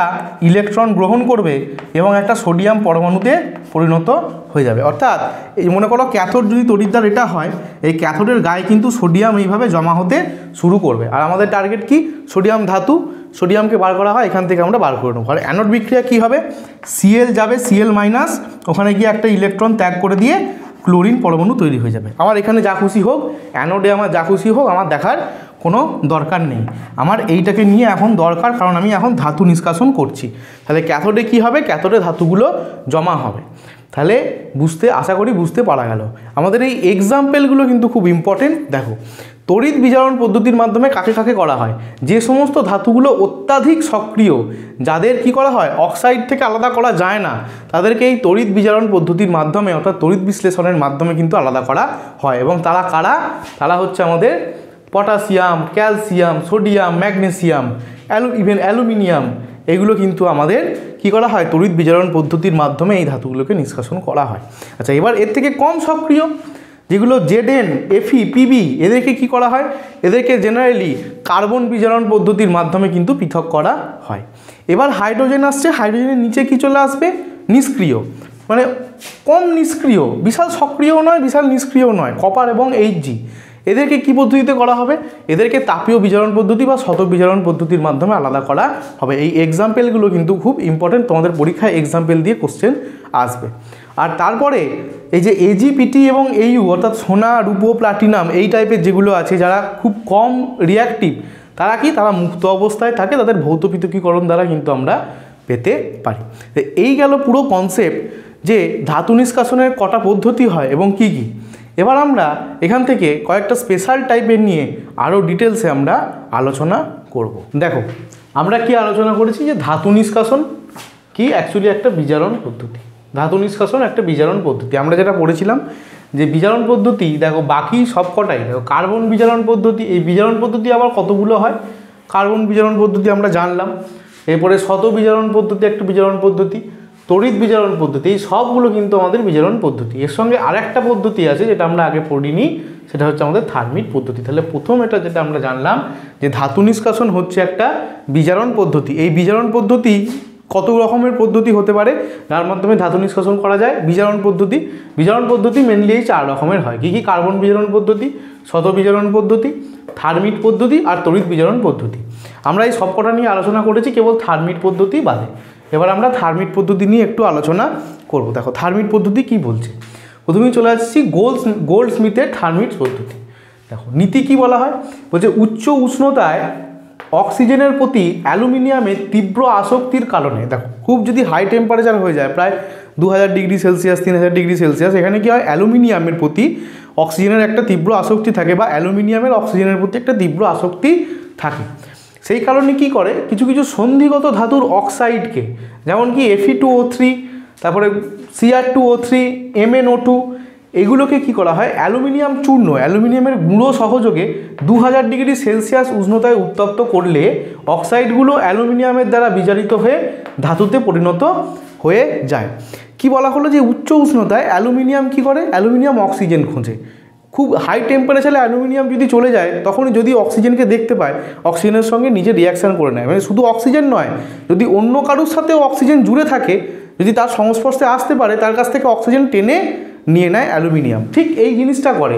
ইলেকট্রন গ্রহণ করবে এবং একটা সোডিয়াম পরমাণুতে পরিণত হয়ে যাবে। অর্থাৎ এই মনে করো ক্যাথোড যদি তড়িৎদ্বার এটা হয়, এই ক্যাথোডের গায়ে কিন্তু সোডিয়াম এইভাবে জমা হতে শুরু করবে। আর আমাদের টার্গেট কি? সোডিয়াম ধাতু। সোডিয়ামকে বার করা হয়, এখান থেকে আমরা বার করে নেবো। আর অ্যানোড বিক্রিয়া কী হবে? Cl যাবে, Cl-, ওখানে গিয়ে একটা ইলেকট্রন ত্যাগ করে দিয়ে ক্লোরিন পরমাণু তৈরি হয়ে যাবে। আমার এখানে যা খুশি হোক, অ্যানোডে আমার যা খুশি হোক, আমার দেখার কোনো দরকার নেই। আমার এইটাকে নিয়ে এখন দরকার, কারণ আমি এখন ধাতু নিষ্কাশন করছি। তাহলে ক্যাথোডে কি হবে? ক্যাথোডে ধাতুগুলো জমা হবে। তাহলে আশা করি বুঝতে পারা গেল। আমাদের এই এক্সাম্পলগুলো কিন্তু খুব ইম্পর্টেন্ট। দেখো, তড়িৎ বিজারণ পদ্ধতির মাধ্যমে কাকে কাকে করা হয়? যে সমস্ত ধাতুগুলো অত্যাধিক সক্রিয়, যাদের কি করা হয়, অক্সাইড থেকে আলাদা করা যায় না, তাদেরকে এই তড়িৎ বিজারণ পদ্ধতির মাধ্যমে অর্থাৎ তড়িৎ বিশ্লেষণের মাধ্যমে কিন্তু আলাদা করা হয়। এবং তারা কারা? তারা হচ্ছে আমাদের potassium, calcium, sodium, magnesium, even aluminium. এগুলো কিন্তু আমাদের কি করা হয়? তড়িৎ বিজারণ পদ্ধতির মাধ্যমে এই ধাতুগুলোকে নিষ্কাশন করা হয়। আচ্ছা, এবার এর থেকে কম সক্রিয় যেগুলো Zn, Fe, Pb, এদেরকে কি করা হয়? এদেরকে জেনারেলি কার্বন বিজারণ পদ্ধতির মাধ্যমে কিন্তু পৃথক করা হয়। এবার হাইড্রোজেন আসছে, হাইড্রোজেনের নিচে কি চলে আসবে? নিষ্ক্রিয়, মানে কম নিষ্ক্রিয়, বিশাল সক্রিয়ও নয়, বিশাল নিষ্ক্রিয়ও নয়, কপার এবং Hg। এদেরকে কি পদ্ধতিতে করা হবে? এদেরকে তাপীয় বিজারণ পদ্ধতি বা শতক বিজারণ পদ্ধতির মাধ্যমে আলাদা করা হবে। এই এক্সাম্পলগুলো কিন্তু খুব ইম্পর্টেন্ট, তোমাদের পরীক্ষায় এক্সাম্পল দিয়ে কোশ্চেন আসবে। আর তারপরে এই যে AgPt এবং Au অর্থাৎ সোনা, রূপো, প্লাটিনাম এই টাইপের যেগুলো আছে, যারা খুব কম রিয়াক্টিভ, তারা কি? তারা মুক্ত অবস্থায় থাকে, তাদের ভৌত পৃথকীকরণ দ্বারা কিন্তু আমরা পেতে পারি। এই গেল পুরো কনসেপ্ট যে ধাতু নিষ্কাশনের কটা পদ্ধতি হয় এবং কি কি। এবার আমরা এখান থেকে কয়েকটা স্পেশাল টাইপের নিয়ে আরও ডিটেলসে আমরা আলোচনা করব। দেখো, আমরা কি আলোচনা করেছি যে ধাতু নিষ্কাশন কি অ্যাকচুয়ালি একটা বিজারণ পদ্ধতি। ধাতু নিষ্কাশন একটা বিজারণ পদ্ধতি। আমরা যেটা পড়েছিলাম যে বিজারণ পদ্ধতি, দেখো বাকি সব কটাই, দেখো কার্বন বিজারণ পদ্ধতি, এই বিজারণ পদ্ধতি আবার কতগুলো হয়? কার্বন বিজারণ পদ্ধতি আমরা জানলাম, এরপরে শত বিজারণ পদ্ধতি একটা বিজারণ পদ্ধতি, তড়িৎ বিজারণ পদ্ধতি, এই সবগুলো কিন্তু আমাদের বিজারণ পদ্ধতি। এর সঙ্গে আরেকটা পদ্ধতি আছে যেটা আমরা আগে পড়িনি, সেটা হচ্ছে আমাদের থার্মিট পদ্ধতি। তাহলে প্রথম এটা যেটা আমরা জানলাম যে ধাতু নিষ্কাশন হচ্ছে একটা বিজারণ পদ্ধতি। এই বিজারণ পদ্ধতি কত রকমের পদ্ধতি হতে পারে যার মাধ্যমে ধাতু নিষ্কাশন করা যায়? বিজারণ পদ্ধতি মেনলি এই 4 রকমের হয়। কি কি? কার্বন বিজারণ পদ্ধতি, শত বিজারণ পদ্ধতি, থার্মিট পদ্ধতি আর তড়িৎ বিজারণ পদ্ধতি। আমরা এই সবকটা নিয়ে আলোচনা করেছি, কেবল থার্মিট পদ্ধতি বাদে। এবার আমরা থার্মিট পদ্ধতি নিয়ে একটু আলোচনা করব। দেখো, থার্মিট পদ্ধতি কি বলছে। প্রথমেই চলে আসছি গোল্ডস্মিথের থার্মিট পদ্ধতি। দেখো, নীতি কি বলা হয়? বলছে উচ্চ উষ্ণতায় অক্সিজেনের প্রতি অ্যালুমিনিয়ামের তীব্র আসক্তির কারণে, দেখো খুব যদি হাই টেম্পারেচার হয়ে যায়, প্রায় 2000 ডিগ্রি সেলসিয়াস, 3000 ডিগ্রি সেলসিয়াস, এখানে কি হয়? অ্যালুমিনিয়ামের প্রতি অক্সিজেনের একটা তীব্র আসক্তি থাকে, বা অ্যালুমিনিয়ামের অক্সিজেনের প্রতি একটা তীব্র আসক্তি থাকে। সেই কারণে কি করে? কিছু কিছু সন্ধিগত ধাতুর অক্সাইডকে, যেমন কি Fe2O3, তারপরে Cr2O3, MnO2, এগুলোকে কি করা হয়? অ্যালুমিনিয়াম চূর্ণ, অ্যালুমিনিয়ামের গুঁড়ো সহযোগে 2000 ডিগ্রি সেলসিয়াস উষ্ণতায় উত্তপ্ত করলে অক্সাইডগুলো অ্যালুমিনিয়ামের দ্বারা বিজারিত হয়ে ধাতুতে পরিণত হয়ে যায়। কি বলা হলো? যে উচ্চ উষ্ণতায় অ্যালুমিনিয়াম কি করে? অ্যালুমিনিয়াম অক্সিজেন খোঁজে। খুব হাই টেম্পারেচারে অ্যালুমিনিয়াম যদি চলে যায় তখন যদি অক্সিজেনকে দেখতে পায় অক্সিজেনের সঙ্গে নিজে রিয়াকশান করে নেয়, মানে শুধু অক্সিজেন নয়, যদি অন্য কারোর সাথেও অক্সিজেন জুড়ে থাকে, যদি তার সংস্পর্শে আসতে পারে তার কাছ থেকে অক্সিজেন টেনে নিয়ে নেয় অ্যালুমিনিয়াম। ঠিক এই জিনিসটা করে।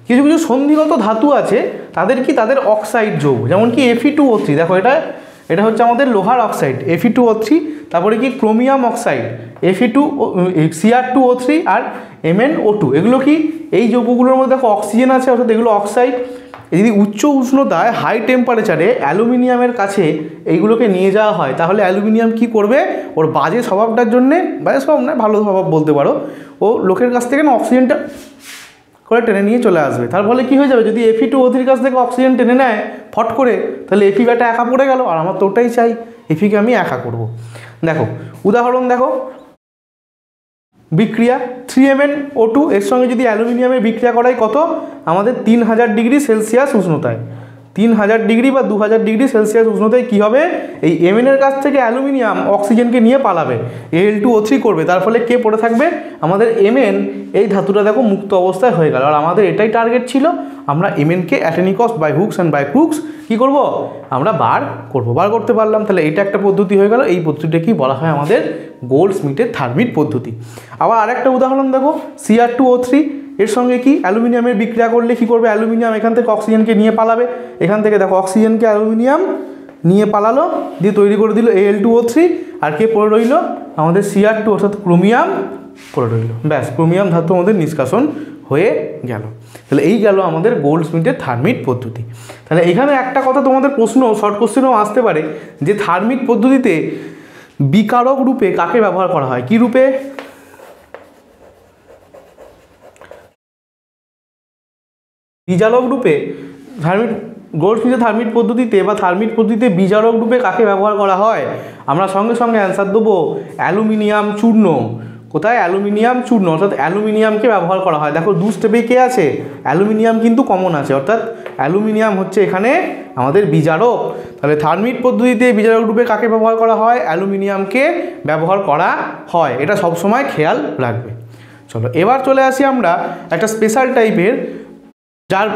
কিছু কিছু সন্ধিগত ধাতু আছে তাদের কি তাদের অক্সাইড যৌগ, যেমন কি Fe2O3, দেখো এটা হচ্ছে আমাদের লোহার অক্সাইড Fe2O3, তারপরে কি ক্রোমিয়াম অক্সাইড Cr2O3 আর MnO2, এগুলো কি এই যৌগগুলোর মধ্যে দেখো অক্সিজেন আছে, অর্থাৎ এগুলো অক্সাইড। যদি উচ্চ উষ্ণতায় হাই টেম্পারেচারে অ্যালুমিনিয়ামের কাছে এইগুলোকে নিয়ে যাওয়া হয় তাহলে অ্যালুমিনিয়াম কি করবে, ওর বাজে স্বভাবটার জন্যে, বাজে স্বভাব নয় ভালো স্বভাব বলতে পারো, ও লোকের কাছ থেকে না অক্সিজেনটা করে টেনে নিয়ে চলে আসবে। তার ফলে কী হয়ে যাবে, যদি Fe2O3 কাছ থেকে অক্সিজেন টেনে নেয় ফট করে, তাহলে Fe ব্যাটা একা পড়ে গেল, আর আমার তো ওটাই চাই, Feকে আমি একা করব। দেখো উদাহরণ দেখো, বিক্রিয়া 3MnO2 এর সঙ্গে যদি অ্যালুমিনিয়ামের বিক্রিয়া করাই কত, আমাদের 3000 ডিগ্রি সেলসিয়াস উষ্ণতায়, 3000 ডিগ্রি বা 2000 ডিগ্রি সেলসিয়াস উষ্ণতায় কী হবে, এই Mn এর কাছ থেকে অ্যালুমিনিয়াম অক্সিজেনকে নিয়ে পালাবে, Al2O3 করবে, তার ফলে কে পড়ে থাকবে, আমাদের Mn, এই ধাতুটা দেখো মুক্ত অবস্থায় হয়ে গেল। আর আমাদের এটাই টার্গেট ছিল, আমরা Mnকে at any cost by hooks and by crooks কী করব, আমরা বার করতে পারলাম। তাহলে এটা একটা পদ্ধতি হয়ে গেল। এই পদ্ধতিটা কি বলা হয় আমাদের গোল্ডস্মিথের থার্মিট পদ্ধতি। আবার আরেকটা উদাহরণ দেখো, Cr2O3 এর সঙ্গে কি অ্যালুমিনিয়ামের বিক্রিয়া করলে কি করবে, অ্যালুমিনিয়াম এখান থেকে অক্সিজেনকে নিয়ে পালাবে, এখান থেকে দেখো অক্সিজেনকে অ্যালুমিনিয়াম নিয়ে পালালো, দিয়ে তৈরি করে দিল Al2O3, আর কে পড়ে রইল, আমাদের Cr2 অর্থাৎ ক্রোমিয়াম পড়ে রইল। ব্যাস, ক্রোমিয়াম ধাতু আমাদের নিষ্কাশন হয়ে গেল। তাহলে এই গেল আমাদের গোল্ডস্মিথের থার্মিট পদ্ধতি। তাহলে এখানে একটা কথা তোমাদের প্রশ্ন, শর্ট কোশ্চেনও আসতে পারে, যে থার্মিট পদ্ধতিতে বিকারক রূপে কাকে ব্যবহার করা হয়, কি রূপে, বিজারক রূপে। গোল্ডস্মিথের থার্মিট পদ্ধতিতে বা থার্মিট পদ্ধতিতে বিজারক রূপে কাকে ব্যবহার করা হয়, আমরা সঙ্গে সঙ্গে অ্যান্সার দেবো অ্যালুমিনিয়াম চূর্ণ। কোথায়, অ্যালুমিনিয়াম চূর্ণ, অর্থাৎ অ্যালুমিনিয়ামকে ব্যবহার করা হয়। দেখো 2 স্টেপে কে আছে, অ্যালুমিনিয়াম কিন্তু কমন আছে, অর্থাৎ অ্যালুমিনিয়াম হচ্ছে এখানে আমাদের বিজারক। তাহলে থার্মিট পদ্ধতিতে বিজারক রূপে কাকে ব্যবহার করা হয়, অ্যালুমিনিয়ামকে ব্যবহার করা হয়, এটা সবসময় খেয়াল রাখবে। চলো এবার চলে আসি আমরা একটা স্পেশাল টাইপের, যার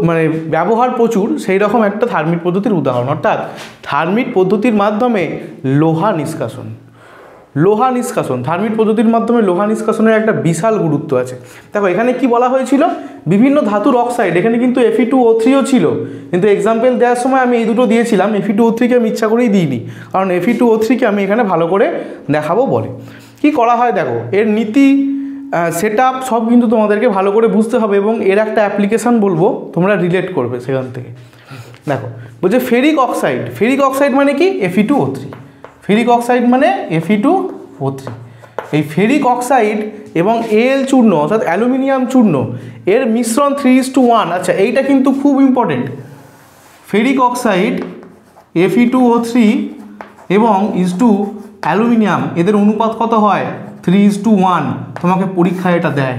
মানে ব্যবহার প্রচুর, সেই রকম একটা থার্মিট পদ্ধতির উদাহরণ, অর্থাৎ থার্মিট পদ্ধতির মাধ্যমে লোহা নিষ্কাশন। থার্মিট পদ্ধতির মাধ্যমে লোহা নিষ্কাশনের একটা বিশাল গুরুত্ব আছে। দেখো এখানে কি বলা হয়েছিল, বিভিন্ন ধাতুর অক্সাইড, এখানে কিন্তু Fe2O3ও ছিল, কিন্তু এক্সাম্পল দেওয়ার সময় আমি এই দুটো দিয়েছিলাম, Fe2O3কে আমি ইচ্ছা করেই দিইনি, কারণ Fe2O3কে আমি এখানে ভালো করে দেখাবো বলে। কি করা হয় দেখো, এর নীতি সেট আপ সব কিন্তু তোমাদেরকে ভালো করে বুঝতে হবে, এবং এর একটা অ্যাপ্লিকেশান বলবো, তোমরা রিলেট করবে সেখান থেকে। দেখো বলছে ফেরিক অক্সাইড মানে কি, Fe2O3, ফেরিক অক্সাইড মানে Fe2O3। এই ফেরিক অক্সাইড এবং Al চূর্ণ অর্থাৎ অ্যালুমিনিয়াম চূর্ণ এর মিশ্রণ 3:1। আচ্ছা এইটা কিন্তু খুব ইম্পর্টেন্ট, ফেরিক অক্সাইড Fe2O3 এবং অ্যালুমিনিয়াম, এদের অনুপাত কত হয়, 3:1। তোমাকে পরীক্ষায় এটা দেয়।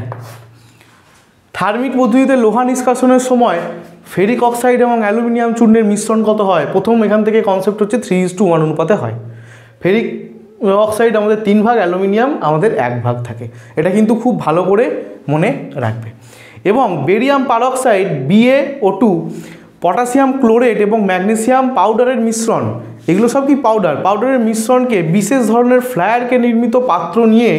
থার্মিট পদ্ধতিতে লোহা নিষ্কাশনের সময় ফেরিক অক্সাইড এবং অ্যালুমিনিয়াম চূর্ণের মিশ্রণ কত হয়, প্রথম এখান থেকে কনসেপ্ট হচ্ছে 3:1 অনুপাতে হয়। ফেরিক অক্সাইড আমাদের 3 ভাগ, অ্যালুমিনিয়াম আমাদের 1 ভাগ থাকে, এটা কিন্তু খুব ভালো করে মনে রাখবে। এবং barium peroxide BaO2, potassium chlorate এবং ম্যাগনেসিয়াম পাউডারের মিশ্রণ, এগুলো সব কি পাউডারের মিশ্রণকে বিশেষ ধরনের ফ্লায়ারকে নির্মিত পাত্র নিয়ে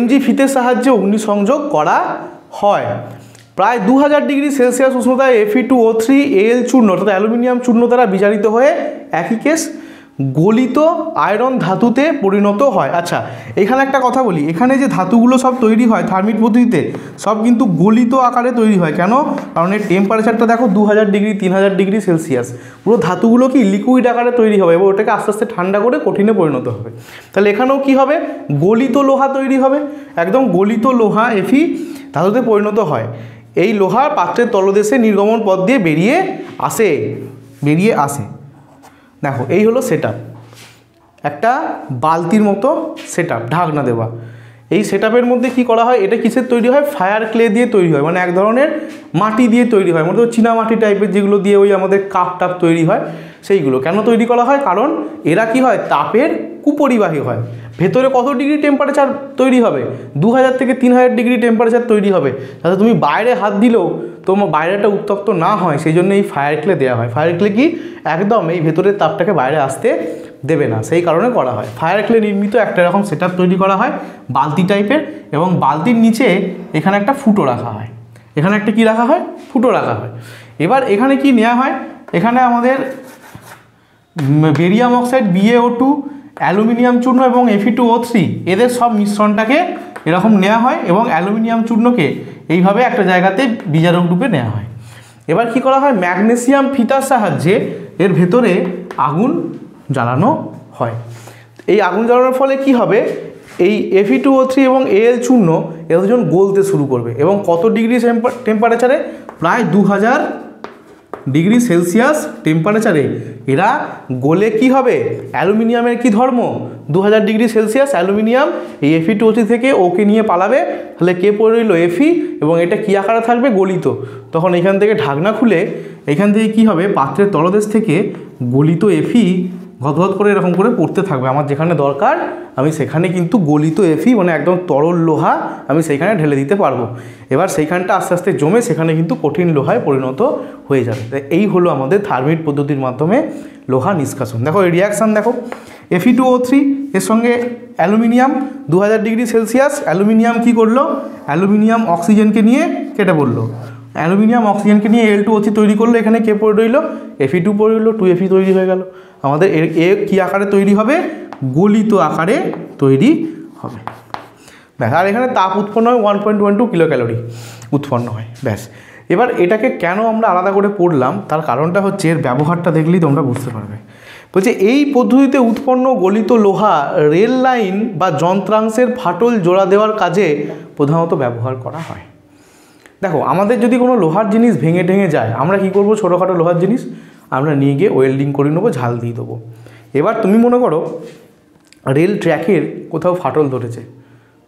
mg ফিতের সাহায্যে অগ্নিসংযোগ করা হয়। প্রায় 2000 ডিগ্রি সেলসিয়াস উষ্ণতায় Fe2O3 Al চূর্ণ অর্থাৎ অ্যালুমিনিয়াম চূর্ণ দ্বারা বিজারিত হয়ে একই কেস গলিত আয়রন ধাতুতে পরিণত হয়। আচ্ছা এখানে একটা কথা বলি, এখানে যে ধাতুগুলো সব তৈরি হয় থার্মিট পদ্ধতিতে সব কিন্তু গলিত আকারে তৈরি হয়। কেন? কারণ এর টেম্পারেচারটা দেখো 2000 ডিগ্রি 3000 ডিগ্রি সেলসিয়াস, পুরো ধাতুগুলো কি লিকুইড আকারে তৈরি হবে এবং ওটাকে আস্তে আস্তে ঠান্ডা করে কঠিনে পরিণত হবে। তাহলে এখানেও কি হবে, গলিত লোহা তৈরি হবে, একদম গলিত লোহা Fe ধাতুতে পরিণত হয়। এই লোহা পাত্রের তলদেশে নির্গমন পথ দিয়ে বেরিয়ে আসে। দেখো এই হলো সেটআপ, একটা বালতির মতো সেটআপ, ঢাকনা দেওয়া। এই সেটআপের মধ্যে কি করা হয়, এটা কিসের তৈরি হয়, ফায়ার ক্লে দিয়ে তৈরি হয়, মানে এক ধরনের মাটি দিয়ে তৈরি হয়, মানে চীনা মাটি টাইপের যেগুলো দিয়ে ওই আমাদের কাপ টাপ তৈরি হয় সেইগুলো। কেন তৈরি করা হয়? কারণ এরা কি হয়, তাপের কুপরিবাহী হয়, ভেতরে কত ডিগ্রি টেম্পারেচার তৈরি হবে? 2000 থেকে 3000 ডিগ্রি টেম্পারেচার তৈরি হবে, যাতে তুমি বাইরে হাত দিলেও তোমার বাইরেটা উত্তপ্ত না হয়, সেই জন্য এই ফায়ার ক্লে দেওয়া হয়। ফায়ার ক্লে কি একদম এই ভেতরের তাপটাকে বাইরে আসতে দেবে না, সেই কারণে করা হয়। ফায়ার ক্লে নির্মিত একটা এরকম সেট তৈরি করা হয় বালতি টাইপের, এবং বালতির নিচে এখানে একটা ফুটো রাখা হয়, এখানে একটা কি রাখা হয়? ফুটো রাখা হয়। এবার এখানে কি নেওয়া হয়? এখানে আমাদের বেরিয়াম অক্সাইড BaO2, অ্যালুমিনিয়াম চূর্ণ এবং Fe2O3 এদের সব মিশ্রণটাকে এরকম নেওয়া হয়, এবং অ্যালুমিনিয়াম চূর্ণকে এইভাবে একটা জায়গাতে বিজারক রূপে নেওয়া হয়। এবার কি করা হয়? ম্যাগনেসিয়াম ফিতার সাহায্যে এর ভেতরে আগুন জ্বালানো হয়। এই আগুন জ্বালানোর ফলে কি হবে? এই Fe2O3 এবং Al চূর্ণ এরা দুজন গলতে শুরু করবে, এবং কত ডিগ্রি টেম্পারেচারে? প্রায় 2000 ডিগ্রি সেলসিয়াস টেম্পারেচারে এরা গলে কি হবে? অ্যালুমিনিয়ামের কি ধর্ম? 2000 ডিগ্রি সেলসিয়াস অ্যালুমিনিয়াম এই Fe2O3 থেকে ওকে নিয়ে পালাবে, তাহলে কে পড়ে রইল? Fe, এবং এটা কী আকারে থাকবে? গলিত। তখন এখান থেকে ঢাকনা খুলে এখান থেকে কি হবে? পাত্রের তলদেশ থেকে গলিত Fe গদগদ করে এরকম করে পড়তে থাকবে। আমার যেখানে দরকার আমি সেখানে কিন্তু গলিত Fe মানে একদম তরল লোহা আমি সেইখানে ঢেলে দিতে পারবো। এবার সেইখানটা আস্তে আস্তে জমে সেখানে কিন্তু কঠিন লোহায় পরিণত হয়ে যাবে। এই হলো আমাদের থার্মিট পদ্ধতির মাধ্যমে লোহা নিষ্কাশন। দেখো এই রিয়াকশান দেখো, Fe2O3 এর সঙ্গে অ্যালুমিনিয়াম 2000 ডিগ্রি সেলসিয়াস, অ্যালুমিনিয়াম কি করলো? অ্যালুমিনিয়াম অক্সিজেনকে নিয়ে কেটে পড়লো, অ্যালুমিনিয়াম অক্সিজেনকে নিয়ে Al2O3 তৈরি করলো, এখানে কে পড়ে রইল? Fe2 পড়ে রইল, 2Fe তৈরি হয়ে গেল। আমাদের কী আকারে তৈরি হবে? গলিত আকারে তৈরি হবে। ব্যাস, আর এখানে তাপ উৎপন্ন হয় 1.12 কিলো ক্যালোরি উৎপন্ন হয়। ব্যাস, এবার এটাকে কেন আমরা আলাদা করে পড়লাম তার কারণটা হচ্ছে এর ব্যবহারটা দেখলেই তোমরা বুঝতে পারবে। বলছে এই পদ্ধতিতে উৎপন্ন গলিত লোহা রেল লাইন বা যন্ত্রাংশের ফাটল জোড়া দেওয়ার কাজে প্রধানত ব্যবহার করা হয়। দেখো আমাদের যদি কোনো লোহার জিনিস ভেঙে ঢেঙে যায়, আমরা কি করব? ছোটোখাটো লোহার জিনিস আমরা নিয়ে গিয়ে ওয়েল্ডিং করে নেবো, ঝাল দিয়ে দেবো। এবার তুমি মনে করো রেল ট্র্যাকের কোথাও ফাটল ধরেছে,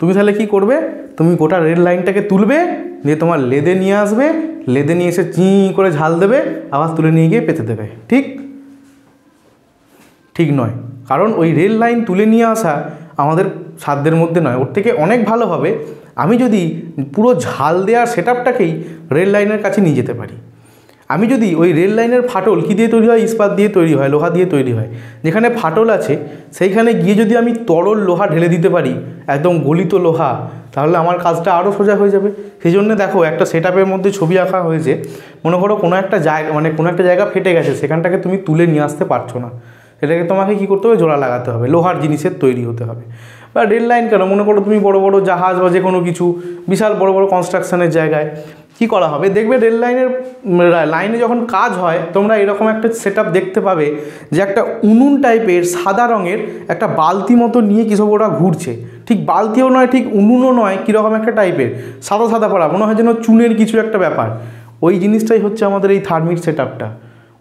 তুমি তাহলে কি করবে? তুমি গোটা রেল লাইনটাকে তুলবে, দিয়ে তোমার লেদে নিয়ে আসবে, লেদে নিয়ে এসে চিঁ করে ঝাল দেবে, আবার তুলে নিয়ে গিয়ে পেতে দেবে। ঠিক নয়, কারণ ওই রেল লাইন তুলে নিয়ে আসা আমাদের সাধ্যের মধ্যে নয়। ওর থেকে অনেক ভালো হবে আমি যদি পুরো ঝাল দেওয়ার সেটআপটাকেই রেল লাইনের কাছে নিয়ে যেতে পারি। আমি যদি ওই রেল লাইনের ফাটল কী দিয়ে তৈরি হয়? ইস্পাত দিয়ে তৈরি হয়, লোহা দিয়ে তৈরি হয়। যেখানে ফাটল আছে সেইখানে গিয়ে যদি আমি তরল লোহা ঢেলে দিতে পারি, একদম গলিত লোহা, তাহলে আমার কাজটা আরও সোজা হয়ে যাবে। সেই জন্য দেখো একটা সেটআপের মধ্যে ছবি আঁকা হয়েছে, মনে করো কোনো একটা জায়গা কোনো একটা জায়গা ফেটে গেছে, সেখানটাকে তুমি তুলে নিয়ে আসতে পারছো না, এটাকে তোমাকে কী করতে হবে? জোড়া লাগাতে হবে, লোহার জিনিসের তৈরি হতে হবে। বা রেল লাইন কেন, মনে করো তুমি বড় বড় জাহাজ বা যে কোনো কিছু বিশাল বড় বড় কনস্ট্রাকশনের জায়গায় কি করা হবে? দেখবে রেল লাইনে যখন কাজ হয় তোমরা এরকম একটা সেটআপ দেখতে পাবে যে একটা উনুন টাইপের সাদা রঙের একটা বালতি মতো নিয়ে কী সব ওরা ঘুরছে। ঠিক বালতিও নয়, ঠিক উনুনও নয়, কীরকম একটা টাইপের সাদা সাদা পড়া, মনে হয় যেন চুনের কিছু একটা ব্যাপার। ওই জিনিসটাই হচ্ছে আমাদের এই থার্মিট সেটআপটা।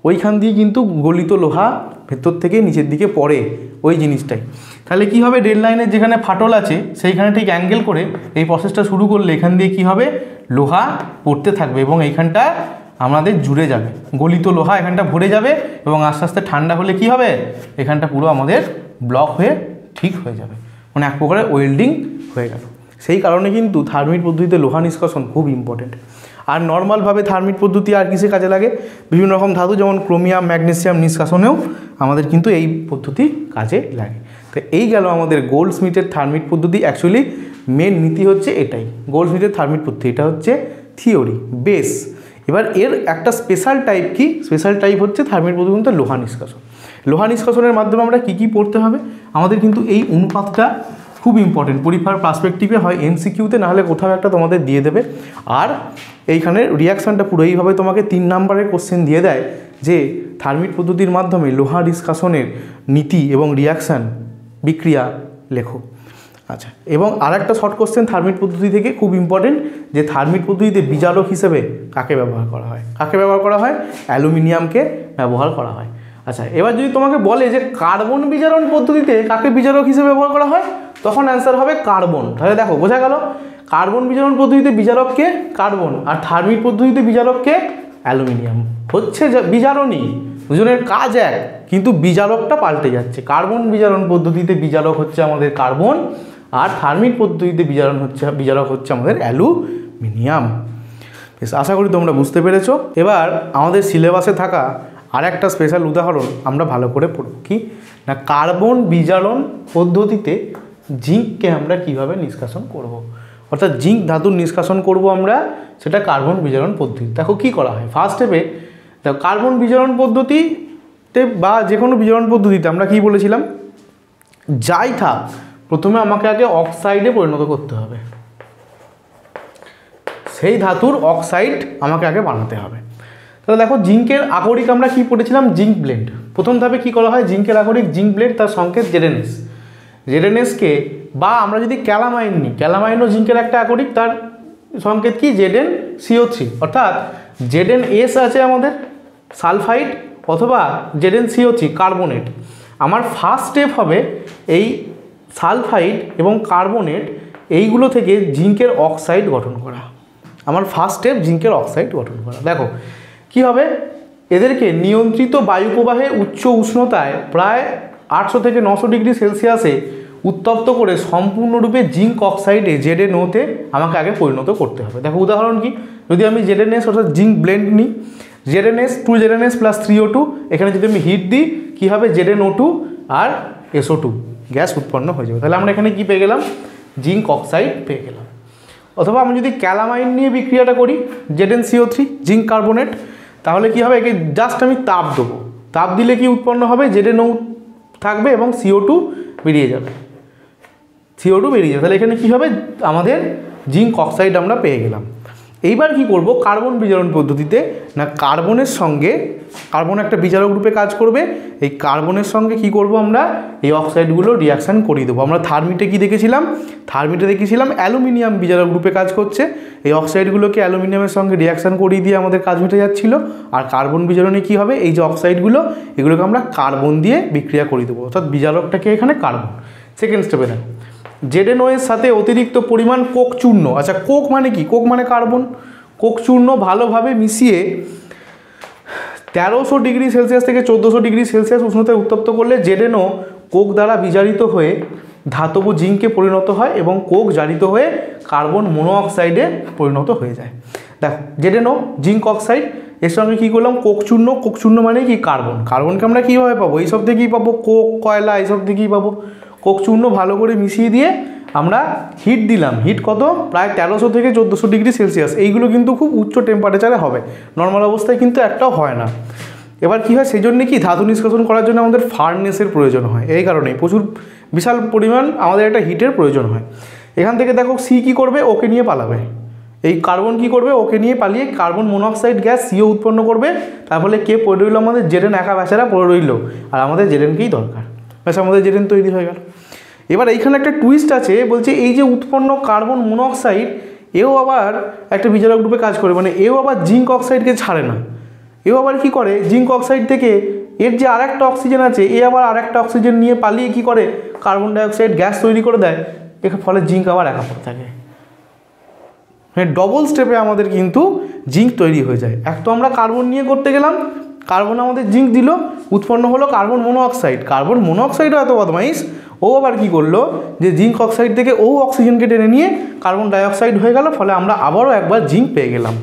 ওইখান দিয়ে কিন্তু গলিত লোহা ভেতর থেকে নিচের দিকে পড়ে, ওই জিনিসটাই। তাহলে কি হবে? রেল লাইনের যেখানে ফাটল আছে সেইখানে ঠিক অ্যাঙ্গেল করে এই প্রসেসটা শুরু করলে এখান দিয়ে কি হবে? লোহা পড়তে থাকবে, এবং এইখানটা আমাদের জুড়ে যাবে, গলিত লোহা এখানটা ভরে যাবে, এবং আস্তে আস্তে ঠান্ডা হলে কি হবে? এখানটা পুরো আমাদের ব্লক হয়ে ঠিক হয়ে যাবে, মানে এক প্রকারে ওয়েল্ডিং হয়ে গেল। সেই কারণে কিন্তু থার্মিট পদ্ধতিতে লোহা নিষ্কাশন খুব ইম্পর্টেন্ট। আর নর্মালভাবে থার্মিট পদ্ধতি আর কিসে কাজে লাগে? বিভিন্ন রকম ধাতু যেমন ক্রোমিয়াম, ম্যাগনেসিয়াম নিষ্কাশনেও আমাদের কিন্তু এই পদ্ধতি কাজে লাগে। তো এই গেল আমাদের গোল্ডস্মিথের থার্মিট পদ্ধতি। অ্যাকচুয়ালি মেন নীতি হচ্ছে এটাই, গোল্ডস্মিথের থার্মিট পদ্ধতি এটা হচ্ছে থিওরি বেস। এবার এর একটা স্পেশাল টাইপ কি? স্পেশাল টাইপ হচ্ছে থার্মিট পদ্ধতি লোহা নিষ্কাশন। লোহা নিষ্কাশনের মাধ্যমে আমরা কী কী পড়তে হবে? আমাদের কিন্তু এই অনুপাতটা খুব ইম্পর্টেন্ট, পরীক্ষার পার্সপেক্টিভে হয় এমসিকিউতে, নাহলে কোথাও একটা তোমাদের দিয়ে দেবে। আর এইখানে রিয়াকশানটা পুরো এইভাবে তোমাকে 3 নম্বরের কোশ্চেন দিয়ে দেয় যে থার্মিট পদ্ধতির মাধ্যমে লোহা নিষ্কাশনের নীতি এবং রিয়াকশান বিক্রিয়া লেখো। আচ্ছা, এবং আর একটা শর্ট কোশ্চেন থার্মিট পদ্ধতি থেকে খুব ইম্পর্টেন্ট, যে থার্মিট পদ্ধতিতে বিজারক হিসেবে কাকে ব্যবহার করা হয়? কাকে ব্যবহার করা হয়? অ্যালুমিনিয়ামকে ব্যবহার করা হয়। আচ্ছা, এবার যদি তোমাকে বলে যে কার্বন বিজারণ পদ্ধতিতে কাকে বিজারক হিসেবে ব্যবহার করা হয়, তখন অ্যান্সার হবে কার্বন। তাহলে দেখো বোঝা গেল, কার্বন বিজারণ পদ্ধতিতে বিজারককে কার্বন, আর থার্মিট পদ্ধতিতে বিজারককে অ্যালুমিনিয়াম, হচ্ছে বিজারণই, দুজনের কাজ এক, কিন্তু বিজারকটা পাল্টে যাচ্ছে। কার্বন বিজারণ পদ্ধতিতে বিজারক হচ্ছে আমাদের কার্বন, আর থার্মিক পদ্ধতিতে বিজারক হচ্ছে আমাদের অ্যালুমিনিয়াম। বেশ, আশা করি তোমরা বুঝতে পেরেছো। এবার আমাদের সিলেবাসে থাকা আর একটা স্পেশাল উদাহরণ আমরা ভালো করে পড়ব, কি না কার্বন বিজারণ পদ্ধতিতে জিঙ্ককে আমরা কিভাবে নিষ্কাশন করব। অর্থাৎ জিঙ্ক ধাতুর নিষ্কাশন করব আমরা, সেটা কার্বন বিজারণ পদ্ধতি। দেখো কি করা হয় ফার্স্ট স্টেপে। দেখো কার্বন বিজারণ পদ্ধতিতে বা যে কোনো বিজারণ পদ্ধতিতে আমরা কি বলেছিলাম, যাই থাক প্রথমে আমাকে আগে অক্সাইডে পরিণত করতে হবে, সেই ধাতুর অক্সাইড আমাকে আগে বানাতে হবে। তাহলে দেখো জিঙ্কের আকরিক আমরা কি পড়েছিলাম, জিঙ্ক ব্লেন্ড। প্রথম ধাপে কি করা হয়, জিঙ্কের আকরিক জিঙ্ক ব্লেন্ড, তার সংকেত জেডএনএস। জেডএনএসকে বা আমরা যদি ক্যালামাইন নিই, ক্যালামাইনও জিঙ্কের একটা আকরিক, তার সংকেত কি ZnCO3, অর্থাৎ ZnS আছে আমাদের সালফাইড অথবা ZnCO3 কার্বনেট। আমার ফার্স্ট স্টেপ হবে এই সালফাইড এবং কার্বনেট এইগুলো থেকে জিঙ্কের অক্সাইড গঠন করা। আমার ফার্স্ট স্টেপ জিঙ্কের অক্সাইড গঠন করা। দেখো কি হবে, এদেরকে নিয়ন্ত্রিত বায়ু প্রবাহে উচ্চ উষ্ণতায় প্রায় 800 থেকে 900 ডিগ্রি সেলসিয়াসে উত্তপ্ত করে সম্পূর্ণরূপে জিঙ্ক অক্সাইডে ZnO-তে আমাকে আগে পরিণত করতে হবে। দেখো উদাহরণ কি, যদি আমি ZnS অর্থাৎ জিঙ্ক ব্লেন্ড নিই, ZnS 2ZnS + 3O2, এখানে যদি আমি হিট দিই কী হবে, ZnO2 আর SO2 গ্যাস উৎপন্ন হয়ে যাবে। তাহলে আমরা এখানে কি পেয়ে গেলাম, জিঙ্ক অক্সাইড পেয়ে গেলাম। অথবা আমি যদি ক্যালামাইন নিয়ে বিক্রিয়াটা করি, ZnCO3 জিঙ্ক কার্বনেট, তাহলে কি হবে, একে জাস্ট আমি তাপ দেবো, তাপ দিলে কি উৎপন্ন হবে, ZnO থাকবে এবং CO2 বেরিয়ে যাবে, তাহলে এখানে কি হবে, আমাদের জিঙ্ক অক্সাইড আমরা পেয়ে গেলাম। এইবার কি করব, কার্বন বিজারণ পদ্ধতিতে না কার্বনের সঙ্গে, কার্বন একটা বিজারক রূপে কাজ করবে, এই কার্বনের সঙ্গে কি করব আমরা, এই অক্সাইডগুলো রিয়াকশান করিয়ে দেবো। আমরা থার্মিটে কি দেখেছিলাম, অ্যালুমিনিয়াম বিজারক রূপে কাজ করছে, এই অক্সাইডগুলোকে অ্যালুমিনিয়ামের সঙ্গে রিয়াকশান করিয়ে দিয়ে আমাদের কাজ মিটে যাচ্ছিল। আর কার্বন বিজারণে কি হবে, এই যে অক্সাইডগুলো এগুলোকে আমরা কার্বন দিয়ে বিক্রিয়া করিয়ে দেবো, অর্থাৎ বিজারকটাকে এখানে কার্বন। সেকেন্ড স্টেপে দেখো ZnO এর সাথে অতিরিক্ত পরিমাণ কোক চূর্ণ, আচ্ছা কোক মানে কি, কোক মানে কার্বন, কোক চূর্ণ ভালোভাবে মিশিয়ে 1300 ডিগ্রি সেলসিয়াস থেকে 1400 ডিগ্রি সেলসিয়াস উষ্ণতায় উত্তপ্ত করলে ZnO কোক দ্বারা বিজারিত হয়ে ধাতব জিঙ্কে পরিণত হয় এবং কোক জারিত হয়ে কার্বন মনোঅক্সাইডে পরিণত হয়ে যায়। দেখো ZnO জিঙ্ক অক্সাইড, এর সঙ্গে কী করলাম, কোক চূর্ণ মানে কি কার্বন, কার্বনকে আমরা কীভাবে পাবো, এইসব থেকেই পাবো, কোক কয়লা এইসব থেকেই পাবো। কোক চূর্ণ ভালো করে মিশিয়ে দিয়ে আমরা হিট দিলাম, হিট কত, প্রায় 1300 থেকে 1400 ডিগ্রি সেলসিয়াস। এইগুলো কিন্তু খুব উচ্চ টেম্পারেচারে হবে, নর্মাল অবস্থায় কিন্তু একটাও হয় না। এবার কী হয়, সেই জন্য কি ধাতু নিষ্কাশন করার জন্য আমাদের ফার্নেসের প্রয়োজন হয়, এই কারণেই প্রচুর বিশাল পরিমাণ আমাদের একটা হিটের প্রয়োজন হয়। এখান থেকে দেখো সি কী করবে, ওকে নিয়ে পালাবে, এই কার্বন কি করবে, ওকে নিয়ে পালিয়ে কার্বন মনোঅক্সাইড গ্যাস CO উৎপন্ন করবে। তার ফলে কে পড়ে রইল, আমাদের Zn একা বেচারা পড়ে রইল, আর আমাদের Znকেই দরকার, ব্যাস আমাদের Zn তৈরি হয়ে গেল। এবার এইখানে একটা টুইস্ট আছে, বলছে এই যে উৎপন্ন কার্বন মনোঅক্সাইড এও আবার একটা বিজারক রূপে কাজ করে, মানে এও আবার জিঙ্ক অক্সাইডকে ছাড়ে না, এও আবার কি করে, জিঙ্ক অক্সাইড থেকে এর যে আরেকটা অক্সিজেন আছে, এ আবার আরেকটা অক্সিজেন নিয়ে পালিয়ে কি করে, কার্বন ডাইঅক্সাইড গ্যাস তৈরি করে দেয়, এর ফলে জিঙ্ক আবার একা পড়ে থাকে। হ্যাঁ, ডবল স্টেপে আমাদের কিন্তু জিঙ্ক তৈরি হয়ে যায়। এক তো আমরা কার্বন নিয়ে করতে গেলাম, কার্বন আমাদের জিঙ্ক দিল, উৎপন্ন হলো কার্বন মনোঅক্সাইডও এত বদমাইশ, ও আবার কী করলো, যে জিঙ্ক অক্সাইড থেকে ও অক্সিজেনকে টেনে নিয়ে কার্বন ডাইঅক্সাইড হয়ে গেল, ফলে আমরা আবারও একবার জিঙ্ক পেয়ে গেলাম।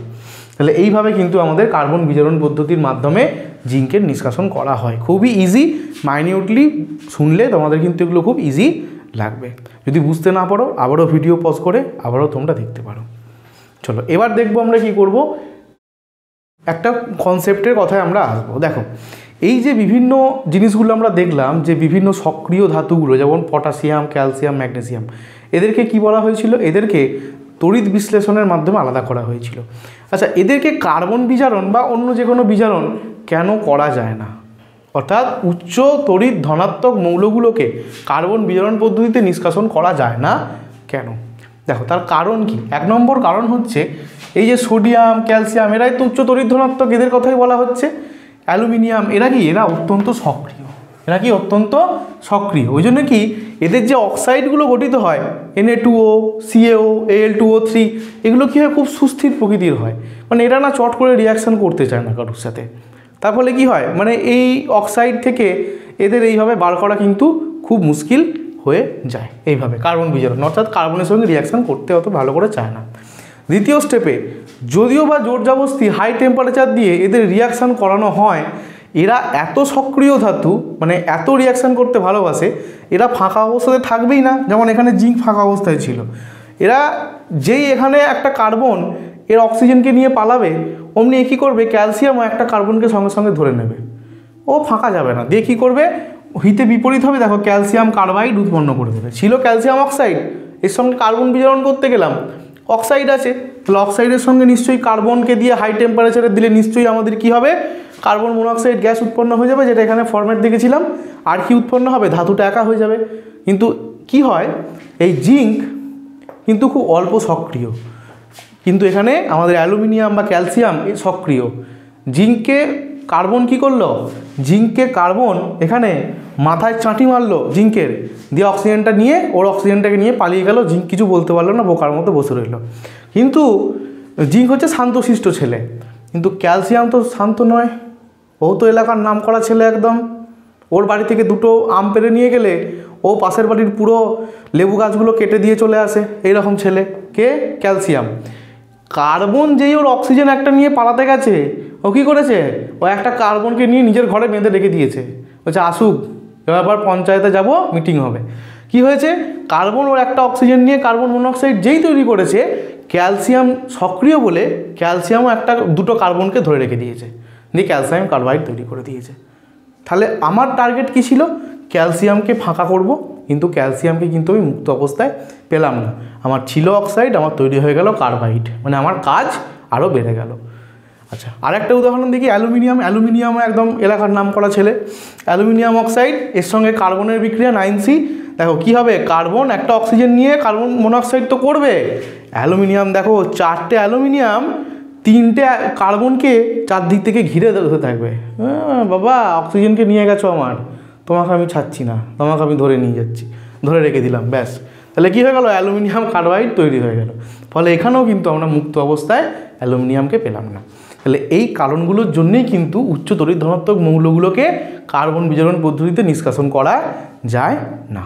তাহলে এইভাবে কিন্তু আমাদের কার্বন বিজারণ পদ্ধতির মাধ্যমে জিঙ্কের নিষ্কাশন করা হয়। খুবই ইজি, মাইনিউটলি শুনলে তোমাদের কিন্তু এগুলো খুব ইজি লাগবে। যদি বুঝতে না পারো আবারও ভিডিও পজ করে আবারও তোমরা দেখতে পারো। চলো এবার দেখবো আমরা কি করব, একটা কনসেপ্টের কথায় আমরা আসবো। দেখো এই যে বিভিন্ন জিনিসগুলো আমরা দেখলাম, যে বিভিন্ন সক্রিয় ধাতুগুলো যেমন পটাশিয়াম, ক্যালসিয়াম, ম্যাগনেসিয়াম, এদেরকে কি বলা হয়েছিল, এদেরকে তড়িৎ বিশ্লেষণের মাধ্যমে আলাদা করা হয়েছিল। আচ্ছা, এদেরকে কার্বন বিজারণ বা অন্য যে কোনো বিজারণ কেন করা যায় না, অর্থাৎ উচ্চ তড়িৎ ধনাত্মক মৌলগুলোকে কার্বন বিজারণ পদ্ধতিতে নিষ্কাশন করা যায় না কেন? দেখো তার কারণ কি, এক নম্বর কারণ হচ্ছে এই যে সোডিয়াম, ক্যালসিয়াম, এরাই তো উচ্চ তড়িৎ ধনাত্মক, এদের কথাই বলা হচ্ছে। অ্যালুমিনিয়াম, এরা অত্যন্ত সক্রিয়, এরা কি অত্যন্ত সক্রিয়। ওই জন্য কি এদের যে অক্সাইডগুলো গঠিত হয় Na2O, CaO, Al2O3 এগুলো কী হয় খুব সুস্থির প্রকৃতির হয়, মানে এরা না চট করে রিয়াকশান করতে চায় না কারোর সাথে। তার ফলে কী হয়, মানে এই অক্সাইড থেকে এদের এইভাবে বার করা কিন্তু খুব মুশকিল হয়ে যায়। এইভাবে কার্বন বিজারণ অর্থাৎ কার্বনের সঙ্গে রিয়াকশান করতে অত ভালো করে চায় না। দ্বিতীয় স্টেপে যদিও বা জোর জবরদস্তি হাই টেম্পারেচার দিয়ে এদের রিয়াকশান করানো হয়, এরা এত সক্রিয় ধাতু, মানে এত রিয়াকশান করতে ভালোবাসে, এরা ফাঁকা অবস্থাতে থাকবেই না। যেমন এখানে জিঙ্ক ফাঁকা অবস্থায় ছিল, এরা যেই এখানে একটা কার্বন এর অক্সিজেনকে নিয়ে পালাবে, অমনি কী করবে, ক্যালসিয়ামও একটা কার্বনকে সঙ্গে সঙ্গে ধরে নেবে, ও ফাঁকা যাবে না। দিয়ে কী করবে, হিতে বিপরীত হবে, দেখো ক্যালসিয়াম কার্বাইড উৎপন্ন করে দেবে। ছিল ক্যালসিয়াম অক্সাইড, এর সঙ্গে কার্বন বিজারণ করতে গেলাম, অক্সাইড আছে, তাহলে অক্সাইডের সঙ্গে নিশ্চয়ই কার্বনকে দিয়ে হাই টেম্পারেচারে দিলে নিশ্চয়ই আমাদের কি হবে, কার্বন মনোক্সাইড গ্যাস উৎপন্ন হয়ে যাবে, যেটা এখানে ফরম্যাট দেখেছিলাম। আর কি উৎপন্ন হবে, ধাতুটা একা হয়ে যাবে। কিন্তু কি হয়, এই জিঙ্ক কিন্তু খুব অল্প সক্রিয়, কিন্তু এখানে আমাদের অ্যালুমিনিয়াম বা ক্যালসিয়াম সক্রিয়। জিঙ্ককে কার্বন কি করলো, জিঙ্ককে কার্বন এখানে মাথায় চাঁটি মারলো জিঙ্কের, দিয়ে অক্সিজেনটা নিয়ে ওর অক্সিজেনটাকে নিয়ে পালিয়ে গেল। জিঙ্ক কিছু বলতে পারলো না, বোকার মতো বসে রইল। কিন্তু জিঙ্ক হচ্ছে শান্তশিষ্ট ছেলে, কিন্তু ক্যালসিয়াম তো শান্ত নয়, ও তো এলাকার নাম করা ছেলে একদম। ওর বাড়ি থেকে দুটো আম পেড়ে নিয়ে গেলে ও পাশের বাড়ির পুরো লেবু গাছগুলো কেটে দিয়ে চলে আসে, এইরকম ছেলে। কে, ক্যালসিয়াম। কার্বন যেই ওর অক্সিজেন একটা নিয়ে পালাতে গেছে, ও কী করেছে, ও একটা কার্বনকে নিয়ে নিজের ঘরে বেঁধে রেখে দিয়েছে, বলছে আসুক, এবার পঞ্চায়েতে যাব, মিটিং হবে। কি হয়েছে, কার্বন ওর একটা অক্সিজেন নিয়ে কার্বন মনোক্সাইড যেই তৈরি করেছে, ক্যালসিয়াম সক্রিয় বলে ক্যালসিয়ামও দুটো কার্বনকে ধরে রেখে দিয়েছে, দিয়ে ক্যালসিয়াম কার্বাইড তৈরি করে দিয়েছে। তাহলে আমার টার্গেট কী ছিল, ক্যালসিয়ামকে ফাঁকা করব, কিন্তু ক্যালসিয়ামকে কিন্তু আমি মুক্ত অবস্থায় পেলাম না। আমার ছিল অক্সাইড, আমার তৈরি হয়ে গেল কার্বাইড, মানে আমার কাজ আরও বেড়ে গেল। আচ্ছা, আরেকটা উদাহরণ দেখি, অ্যালুমিনিয়াম। অ্যালুমিনিয়ামও একদম এলাকার নাম করা ছেলে। অ্যালুমিনিয়াম অক্সাইড, এর সঙ্গে কার্বনের বিক্রিয়া 9C। দেখো কী হবে, কার্বন একটা অক্সিজেন নিয়ে কার্বন মনোক্সাইড তো করবে। অ্যালুমিনিয়াম দেখো, 4টে অ্যালুমিনিয়াম 3টে কার্বনকে চারদিক থেকে ঘিরে ধরে থাকবে। বাবা অক্সিজেনকে নিয়ে গেছো আমার, তোমাকে আমি ছাড়ছি না, তোমাকে আমি ধরে নিয়ে যাচ্ছি, ধরে রেখে দিলাম, ব্যাস। তাহলে কী হয়ে গেল, অ্যালুমিনিয়াম কার্বাইড তৈরি হয়ে গেল। ফলে এখানেও কিন্তু আমরা মুক্ত অবস্থায় অ্যালুমিনিয়ামকে পেলাম না। তাহলে এই কারণগুলোর জন্যেই কিন্তু উচ্চ তড়িৎ ধনাত্মক মৌলগুলোকে কার্বন বিজারণ পদ্ধতিতে নিষ্কাশন করা যায় না।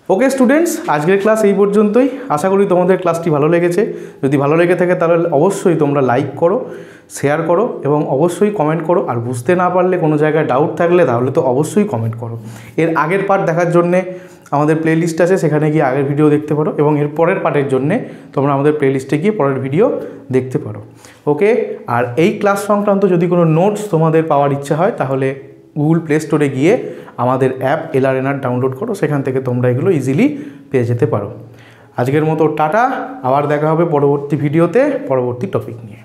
ওকে স্টুডেন্টস, আজকের ক্লাস এই পর্যন্তই। আশা করি তোমাদের ক্লাসটি ভালো লেগেছে। যদি ভালো লেগে থাকে তাহলে অবশ্যই তোমরা লাইক করো, শেয়ার করো এবং অবশ্যই কমেন্ট করো। আর বুঝতে না পারলে, কোনো জায়গায় ডাউট থাকলে, তাহলে তো অবশ্যই কমেন্ট করো। এর আগের পার্ট দেখার জন্যে আমাদের প্লেলিস্ট আছে, সেখানে গিয়ে আগের ভিডিও দেখতে পারো, এবং এর পরের পার্টের জন্যে তোমরা আমাদের প্লেলিস্টে গিয়ে পরের ভিডিও দেখতে পারো। ওকে, আর এই ক্লাস সংক্রান্ত যদি কোনো নোটস তোমাদের পাওয়ার ইচ্ছা হয়, তাহলে গুগল প্লে স্টোরে গিয়ে আমাদের অ্যাপ LRNR ডাউনলোড করো, সেখান থেকে তোমরা এগুলো ইজিলি পেয়ে যেতে পারো। আজকের মতো টাটা, আবার দেখা হবে পরবর্তী ভিডিওতে পরবর্তী টপিক নিয়ে।